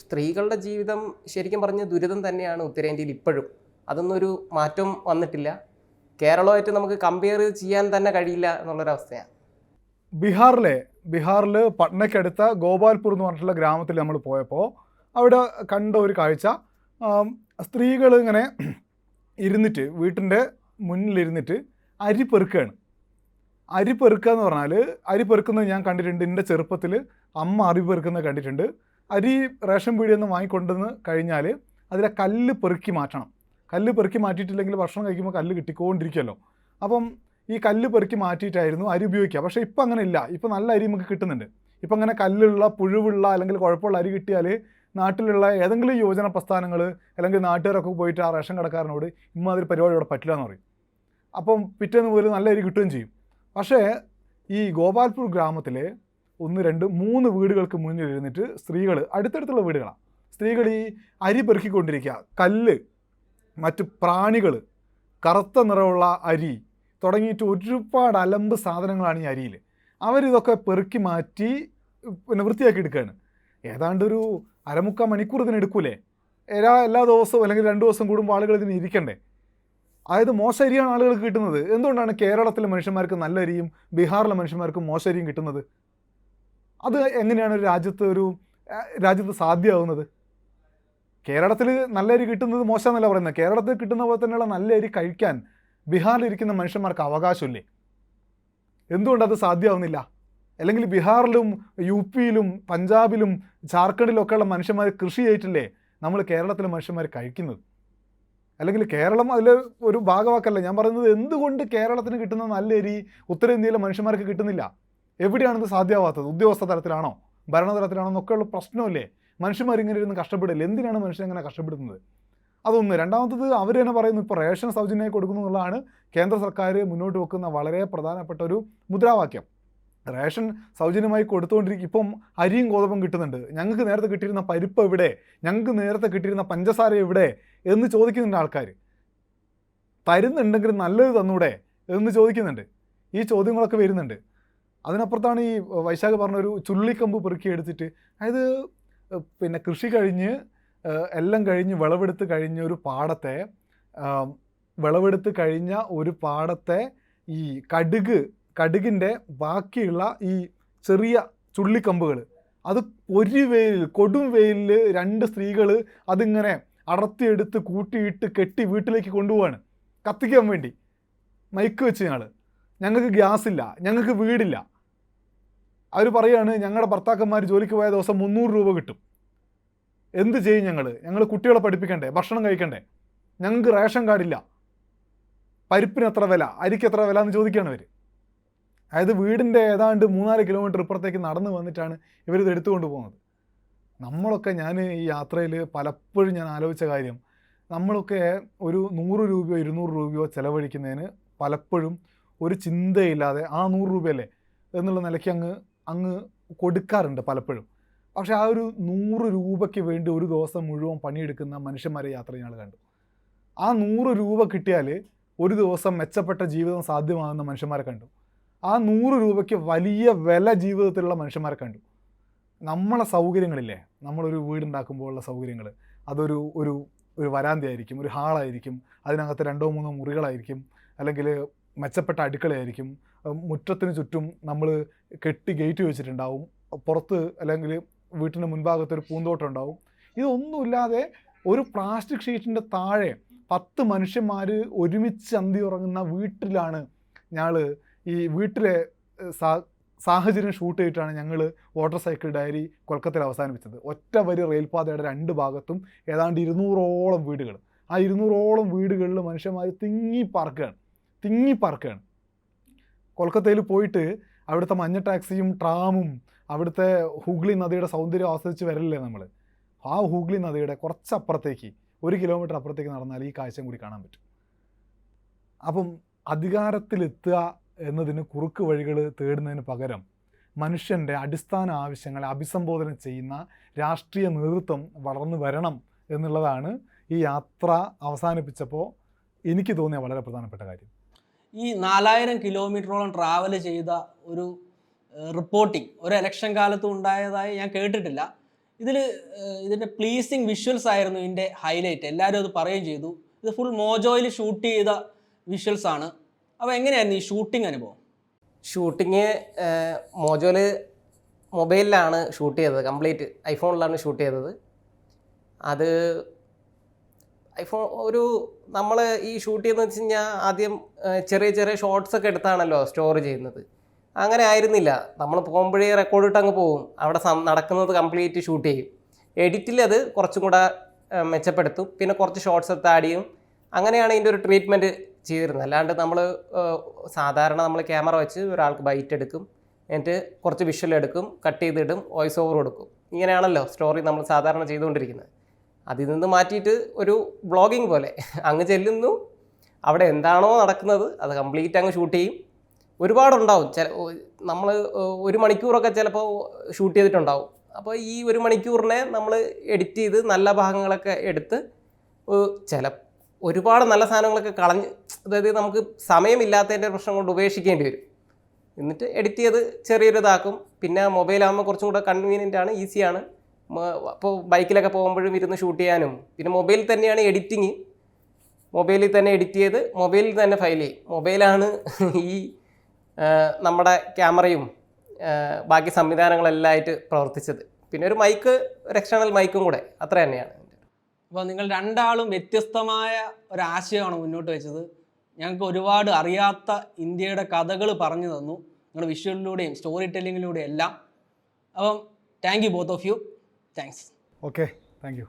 സ്ത്രീകളുടെ ജീവിതം ശരിക്കും പറഞ്ഞ ദുരിതം തന്നെയാണ് ഉത്തരേന്ത്യയിൽ ഇപ്പോഴും. അതൊന്നും ഒരു മാറ്റം വന്നിട്ടില്ല. കേരളമായിട്ട് നമുക്ക് കമ്പയർ ചെയ്യാൻ തന്നെ കഴിയില്ല എന്നുള്ളൊരവസ്ഥയാണ്. ബീഹാറിൽ പട്നയ്ക്കടുത്ത ഗോപാൽപൂർ എന്ന് പറഞ്ഞിട്ടുള്ള ഗ്രാമത്തിൽ നമ്മൾ പോയപ്പോൾ അവിടെ കണ്ട ഒരു കാഴ്ച, സ്ത്രീകൾ ഇങ്ങനെ ഇരുന്നിട്ട് വീട്ടിൻ്റെ മുന്നിലിരുന്നിട്ട് അരി പെറുക്കുകയാണ്. അരി പെറുക്കുക എന്ന് പറഞ്ഞാൽ, അരി പെറുക്കുന്നത് ഞാൻ കണ്ടിട്ടുണ്ട്. എൻ്റെ ചെറുപ്പത്തിൽ അമ്മ അരി പെറുക്കുന്നത് കണ്ടിട്ടുണ്ട്. അരി റേഷൻ പീടികയിൽ നിന്ന് വാങ്ങിക്കൊണ്ടുവന്ന് കഴിഞ്ഞാൽ അതിലെ കല്ല് പെറുക്കി മാറ്റണം. കല്ല് പെറുക്കി മാറ്റിയിട്ടില്ലെങ്കിൽ ഭക്ഷണം കഴിക്കുമ്പോൾ കല്ല് കിട്ടിക്കൊണ്ടിരിക്കുമല്ലോ. അപ്പം ഈ കല്ല് പെറുക്കി മാറ്റിയിട്ടായിരുന്നു അരി ഉപയോഗിക്കുക. പക്ഷേ ഇപ്പം അങ്ങനെ ഇല്ല. ഇപ്പം നല്ല അരി നമുക്ക് കിട്ടുന്നുണ്ട്. ഇപ്പം അങ്ങനെ കല്ലുള്ള, പുഴുവുള്ള അല്ലെങ്കിൽ കുഴപ്പമുള്ള അരി കിട്ടിയാൽ നാട്ടിലുള്ള ഏതെങ്കിലും യോജന പ്രസ്ഥാനങ്ങൾ അല്ലെങ്കിൽ നാട്ടുകാരൊക്കെ പോയിട്ട് ആ റേഷൻ കടക്കാരനോട് ഇമ്മാതിരി പരിപാടി ഇവിടെ പറ്റില്ല എന്ന് പറയും. അപ്പം പിറ്റേന്ന് മുതൽ നല്ല അരി കിട്ടുകയും ചെയ്യും. പക്ഷേ ഈ ഗോപാൽപൂർ ഗ്രാമത്തിലെ 1, 2, 3 വീടുകൾക്ക് മുന്നിൽ ഇരുന്നിട്ട് സ്ത്രീകൾ, അടുത്തടുത്തുള്ള വീടുകളാണ്, സ്ത്രീകൾ ഈ അരി പെറുക്കിക്കൊണ്ടിരിക്കുക. കല്ല്, മറ്റ് പ്രാണികൾ, കറുത്ത നിറമുള്ള അരി തുടങ്ങിയിട്ട് ഒരുപാട് അലമ്പ് സാധനങ്ങളാണ് ഈ അരിയിൽ. അവരിതൊക്കെ പെറുക്കി മാറ്റി പിന്നെ വൃത്തിയാക്കി എടുക്കുകയാണ്. ഏതാണ്ട് ഒരു 1/4 മണിക്കൂർ ഇതിനെടുക്കൂലേ? എല്ലാ ദിവസവും അല്ലെങ്കിൽ 2 ദിവസം കൂടുമ്പോൾ ആളുകൾ ഇതിന് ഇരിക്കണ്ടേ? അതായത് മോശം അരിയാണ് ആളുകൾക്ക് കിട്ടുന്നത്. എന്തുകൊണ്ടാണ് കേരളത്തിലെ മനുഷ്യന്മാർക്ക് നല്ല അരിയും ബീഹാറിലെ മനുഷ്യന്മാർക്ക് മോശം അരിയും കിട്ടുന്നത്? അത് എങ്ങനെയാണ് രാജ്യത്ത് സാധ്യമാവുന്നത്? കേരളത്തിൽ നല്ല അരി കിട്ടുന്നത് മോശമെന്നല്ല പറയുന്നത്. കേരളത്തിൽ കിട്ടുന്ന പോലെ തന്നെയുള്ള നല്ല അരി കഴിക്കാൻ ബീഹാറിലിരിക്കുന്ന മനുഷ്യന്മാർക്ക് അവകാശമില്ലേ? എന്തുകൊണ്ടത് സാധ്യമാവുന്നില്ല? അല്ലെങ്കിൽ ബീഹാറിലും UP-യിലും പഞ്ചാബിലും ജാർഖണ്ഡിലും ഒക്കെയുള്ള മനുഷ്യന്മാർ കൃഷി ചെയ്തിട്ടില്ലേ നമ്മൾ കേരളത്തിലെ മനുഷ്യന്മാർ കഴിക്കുന്നത്? അല്ലെങ്കിൽ കേരളം അതിൽ ഒരു ഭാഗവാക്കല്ല. ഞാൻ പറയുന്നത് എന്തുകൊണ്ട് കേരളത്തിന് കിട്ടുന്ന നല്ല അരി ഉത്തരേന്ത്യയിലെ മനുഷ്യന്മാർക്ക് കിട്ടുന്നില്ല? എവിടെയാണിത് സാധ്യമാവാത്തത്? ഉദ്യോഗസ്ഥ തലത്തിലാണോ, ഭരണതലത്തിലാണോ എന്നൊക്കെയുള്ള പ്രശ്നമല്ലേ? മനുഷ്യന്മാർ ഇങ്ങനെ ഇരുന്ന് കഷ്ടപ്പെടില്ല. എന്തിനാണ് മനുഷ്യൻ ഇങ്ങനെ കഷ്ടപ്പെടുന്നത്? അതൊന്ന്. രണ്ടാമത്തത് അവർ തന്നെ പറയുന്നു ഇപ്പോൾ റേഷൻ സൗജന്യമായി കൊടുക്കുന്നു എന്നുള്ളതാണ് കേന്ദ്ര സർക്കാർ മുന്നോട്ട് വെക്കുന്ന വളരെ പ്രധാനപ്പെട്ട ഒരു മുദ്രാവാക്യം. റേഷൻ സൗജന്യമായി കൊടുത്തുകൊണ്ടിരിക്കും. ഇപ്പം അരിയും ഗോതമ്പും കിട്ടുന്നുണ്ട്. ഞങ്ങൾക്ക് നേരത്തെ കിട്ടിയിരുന്ന പരിപ്പ് എവിടെ, ഞങ്ങൾക്ക് നേരത്തെ കിട്ടിയിരുന്ന പഞ്ചസാര എവിടെ എന്ന് ചോദിക്കുന്നുണ്ട് ആൾക്കാർ. തരുന്നുണ്ടെങ്കിൽ നല്ലത് തന്നൂടെ എന്ന് ചോദിക്കുന്നുണ്ട്. ഈ ചോദ്യങ്ങളൊക്കെ വരുന്നുണ്ട്. അതിനപ്പുറത്താണ് ഈ വൈശാഖ് പറഞ്ഞൊരു ചുള്ളിക്കമ്പ് പെറുക്കി എടുത്തിട്ട്, അതായത് പിന്നെ കൃഷി കഴിഞ്ഞ് എല്ലാം കഴിഞ്ഞ് വിളവെടുത്ത് കഴിഞ്ഞ ഒരു പാടത്തെ ഈ കടുകിൻ്റെ ബാക്കിയുള്ള ഈ ചെറിയ ചുള്ളിക്കമ്പുകൾ അത് കൊടും വെയിലിൽ 2 സ്ത്രീകൾ അതിങ്ങനെ അടർത്തിയെടുത്ത് കൂട്ടിയിട്ട് കെട്ടി വീട്ടിലേക്ക് കൊണ്ടുപോവാണ് കത്തിക്കാൻ വേണ്ടി. മൈക്ക് വെച്ച് ഞങ്ങൾക്ക് ഗ്യാസ് ഇല്ല, ഞങ്ങൾക്ക് വീടില്ല. അവർ പറയാണ് ഞങ്ങളുടെ ഭർത്താക്കന്മാർ ജോലിക്ക് പോയ ദിവസം 300 രൂപ കിട്ടും. എന്ത് ചെയ്യും ഞങ്ങൾ കുട്ടികളെ പഠിപ്പിക്കണ്ടേ, ഭക്ഷണം കഴിക്കണ്ടേ, ഞങ്ങൾക്ക് റേഷൻ കാർഡില്ല, പരിപ്പിന് എത്ര വില, അരിക്ക് എത്ര വില എന്ന് ചോദിക്കുകയാണ് ഇവർ. അതായത് വീടിൻ്റെ ഏതാണ്ട് 3-4 കിലോമീറ്റർ ഇപ്പുറത്തേക്ക് നടന്ന് വന്നിട്ടാണ് ഇവരിത് എടുത്തുകൊണ്ട് പോകുന്നത്. നമ്മളൊക്കെ, ഞാൻ ഈ യാത്രയിൽ പലപ്പോഴും ഞാൻ ആലോചിച്ച കാര്യം, നമ്മളൊക്കെ ഒരു 100 രൂപയോ 200 രൂപയോ ചിലവഴിക്കുന്നതിന് പലപ്പോഴും ഒരു ചിന്തയില്ലാതെ ആ 100 രൂപയല്ലേ എന്നുള്ള നിലയ്ക്ക് അങ്ങ് കൊടുക്കാറുണ്ട് പലപ്പോഴും. പക്ഷേ ആ ഒരു 100 രൂപയ്ക്ക് വേണ്ടി ഒരു ദിവസം മുഴുവൻ പണിയെടുക്കുന്ന മനുഷ്യന്മാരെ യാത്ര ഞങ്ങൾ കണ്ടു. ആ 100 രൂപ കിട്ടിയാൽ ഒരു ദിവസം മെച്ചപ്പെട്ട ജീവിതം സാധ്യമാകുന്ന മനുഷ്യന്മാരെ കണ്ടു. ആ 100 രൂപയ്ക്ക് വലിയ വില ജീവിതത്തിലുള്ള മനുഷ്യന്മാരെ കണ്ടു. നമ്മളെ സൗകര്യങ്ങളില്ലേ, നമ്മളൊരു വീടുണ്ടാക്കുമ്പോഴുള്ള സൗകര്യങ്ങൾ, അതൊരു ഒരു ഒരു വരാന്തയായിരിക്കും, ഒരു ഹാളായിരിക്കും, അതിനകത്ത് 2-3 മുറികളായിരിക്കും, അല്ലെങ്കിൽ മെച്ചപ്പെട്ട അടുക്കളയായിരിക്കും, മുറ്റത്തിന് ചുറ്റും നമ്മൾ കെട്ടി ഗേറ്റ് വെച്ചിട്ടുണ്ടാവും, പുറത്ത് അല്ലെങ്കിൽ വീട്ടിൻ്റെ മുൻഭാഗത്തൊരു പൂന്തോട്ടം ഉണ്ടാവും. ഇതൊന്നുമില്ലാതെ ഒരു പ്ലാസ്റ്റിക് ഷീറ്റിൻ്റെ താഴെ 10 മനുഷ്യന്മാർ ഒരുമിച്ച് അന്തി ഉറങ്ങുന്ന വീട്ടിലാണ് ഈ വീട്ടിലെ സാഹചര്യം ഷൂട്ട് ചെയ്തിട്ടാണ് ഞങ്ങൾ വാട്ടർ സൈക്കിൾ ഡയറി കൊൽക്കത്തയിൽ അവസാനിപ്പിച്ചത്. ഒറ്റ വരി റെയിൽപാതയുടെ 2 ഭാഗത്തും ഏതാണ്ട് 200ഓളം വീടുകൾ. ആ 200ഓളം വീടുകളിൽ മനുഷ്യന്മാർ തിങ്ങി പാർക്കുകയാണ്. കൊൽക്കത്തയിൽ പോയിട്ട് അവിടുത്തെ മഞ്ഞ ടാക്സിയും ട്രാമും അവിടുത്തെ ഹൂഗ്ലി നദിയുടെ സൗന്ദര്യം ആസ്വദിച്ച് വരില്ലേ നമ്മൾ. ആ ഹൂഗ്ലി നദിയുടെ കുറച്ചപ്പുറത്തേക്ക് 1 കിലോമീറ്റർ അപ്പുറത്തേക്ക് നടന്നാൽ ഈ കാഴ്ചയും കൂടി കാണാൻ പറ്റും. അപ്പം അധികാരത്തിലെത്തുക എന്നതിന് കുറുക്ക് വഴികൾ തേടുന്നതിന് പകരം മനുഷ്യൻ്റെ അടിസ്ഥാന ആവശ്യങ്ങളെ അഭിസംബോധന ചെയ്യുന്ന രാഷ്ട്രീയ നേതൃത്വം വളർന്നു വരണം എന്നുള്ളതാണ് ഈ യാത്ര അവസാനിപ്പിച്ചപ്പോൾ എനിക്ക് തോന്നിയ വളരെ പ്രധാനപ്പെട്ട കാര്യം. ഈ 4000 കിലോമീറ്ററോളം ട്രാവൽ ചെയ്ത ഒരു റിപ്പോർട്ടിംഗ് ഒരു ഇലക്ഷൻ കാലത്ത് ഉണ്ടായതായി ഞാൻ കേട്ടിട്ടില്ല. ഇതിൻ്റെ പ്ലീസിങ് വിഷ്വൽസ് ആയിരുന്നു ഇതിൻ്റെ ഹൈലൈറ്റ്. എല്ലാവരും അത് പറയുകയും ചെയ്തു. ഇത് ഫുൾ മോജോയിൽ ഷൂട്ട് ചെയ്ത വിഷ്വൽസ് ആണ്. അപ്പോൾ എങ്ങനെയായിരുന്നു ഈ ഷൂട്ടിംഗ് അനുഭവം? ഷൂട്ടിങ് മോജോയിൽ മൊബൈലിലാണ് ഷൂട്ട് ചെയ്തത്, കംപ്ലീറ്റ് ഐഫോണിലാണ് ഷൂട്ട് ചെയ്തത്. അത് നമ്മൾ ഈ ഷൂട്ട് ചെയ്യുന്നത് വെച്ച് കഴിഞ്ഞാൽ ആദ്യം ചെറിയ ഷോർട്സ് ഒക്കെ എടുത്താണല്ലോ സ്റ്റോർ ചെയ്യുന്നത്. അങ്ങനെ ആയിരുന്നില്ല. നമ്മൾ പോകുമ്പോഴേ റെക്കോർഡ് ഇട്ട് അങ്ങ് പോകും. അവിടെ നടക്കുന്നത് കംപ്ലീറ്റ് ഷൂട്ട് ചെയ്യും. എഡിറ്റിൽ അത് കുറച്ചും കൂടെ മെച്ചപ്പെടുത്തും. പിന്നെ കുറച്ച് ഷോർട്സ് എടുത്ത് ആഡ് ചെയ്യും. അങ്ങനെയാണ് ഇതിൻ്റെ ഒരു ട്രീറ്റ്മെൻറ്റ് ചെയ്തിരുന്നത്. അല്ലാണ്ട് സാധാരണ നമ്മൾ ക്യാമറ വെച്ച് ഒരാൾക്ക് ബൈറ്റ് എടുക്കും, എന്നിട്ട് കുറച്ച് വിഷ്വൽ എടുക്കും, കട്ട് ചെയ്തിടും, വോയിസ് ഓവർ കൊടുക്കും. ഇങ്ങനെയാണല്ലോ സ്റ്റോറി നമ്മൾ സാധാരണ ചെയ്തുകൊണ്ടിരിക്കുന്നത്. അതിൽ നിന്ന് മാറ്റിയിട്ട് ഒരു വ്ളോഗിങ് പോലെ അങ്ങ് ചെല്ലുന്നു, അവിടെ എന്താണോ നടക്കുന്നത് അത് കംപ്ലീറ്റ് അങ്ങ് ഷൂട്ട് ചെയ്യും. ഒരുപാടുണ്ടാവും. നമ്മൾ 1 മണിക്കൂറൊക്കെ ചിലപ്പോൾ ഷൂട്ട് ചെയ്തിട്ടുണ്ടാവും. അപ്പോൾ ഈ 1 മണിക്കൂറിനെ നമ്മൾ എഡിറ്റ് ചെയ്ത് നല്ല ഭാഗങ്ങളൊക്കെ എടുത്ത് ഒരുപാട് നല്ല സാധനങ്ങളൊക്കെ കളഞ്ഞ്, അതായത് നമുക്ക് സമയമില്ലാത്തതിൻ്റെ പ്രശ്നം കൊണ്ട് ഉപേക്ഷിക്കേണ്ടി വരും. എന്നിട്ട് എഡിറ്റ് ചെയ്ത് ചെറിയൊരു ഇതാക്കും. പിന്നെ മൊബൈലാകുമ്പോൾ കുറച്ചും കൂടെ കൺവീനിയൻ്റ് ആണ്, ഈസിയാണ്. അപ്പോൾ ബൈക്കിലൊക്കെ പോകുമ്പോഴും ഇരുന്ന് ഷൂട്ട് ചെയ്യാനും. പിന്നെ മൊബൈലിൽ തന്നെയാണ് എഡിറ്റിങ്. മൊബൈലിൽ തന്നെ എഡിറ്റ് ചെയ്ത് മൊബൈലിൽ തന്നെ ഫയൽ ചെയ്യും. മൊബൈലാണ് ഈ നമ്മുടെ ക്യാമറയും ബാക്കി സംവിധാനങ്ങളെല്ലാം ആയിട്ട് പ്രവർത്തിച്ചത്. പിന്നെ ഒരു എക്സ്റ്റേണൽ മൈക്കും കൂടെ, അത്ര തന്നെയാണ്. അപ്പോൾ നിങ്ങൾ രണ്ടാളും വ്യത്യസ്തമായ ഒരാശയമാണ് മുന്നോട്ട് വെച്ചത്. ഞങ്ങൾക്ക് ഒരുപാട് അറിയാത്ത ഇന്ത്യയുടെ കഥകൾ പറഞ്ഞു തന്നു, നിങ്ങൾ വിഷ്വലിലൂടെയും സ്റ്റോറി ടെല്ലിങ്ങിലൂടെയും എല്ലാം. അപ്പം thank you both of you. Thanks. Okay, thank U.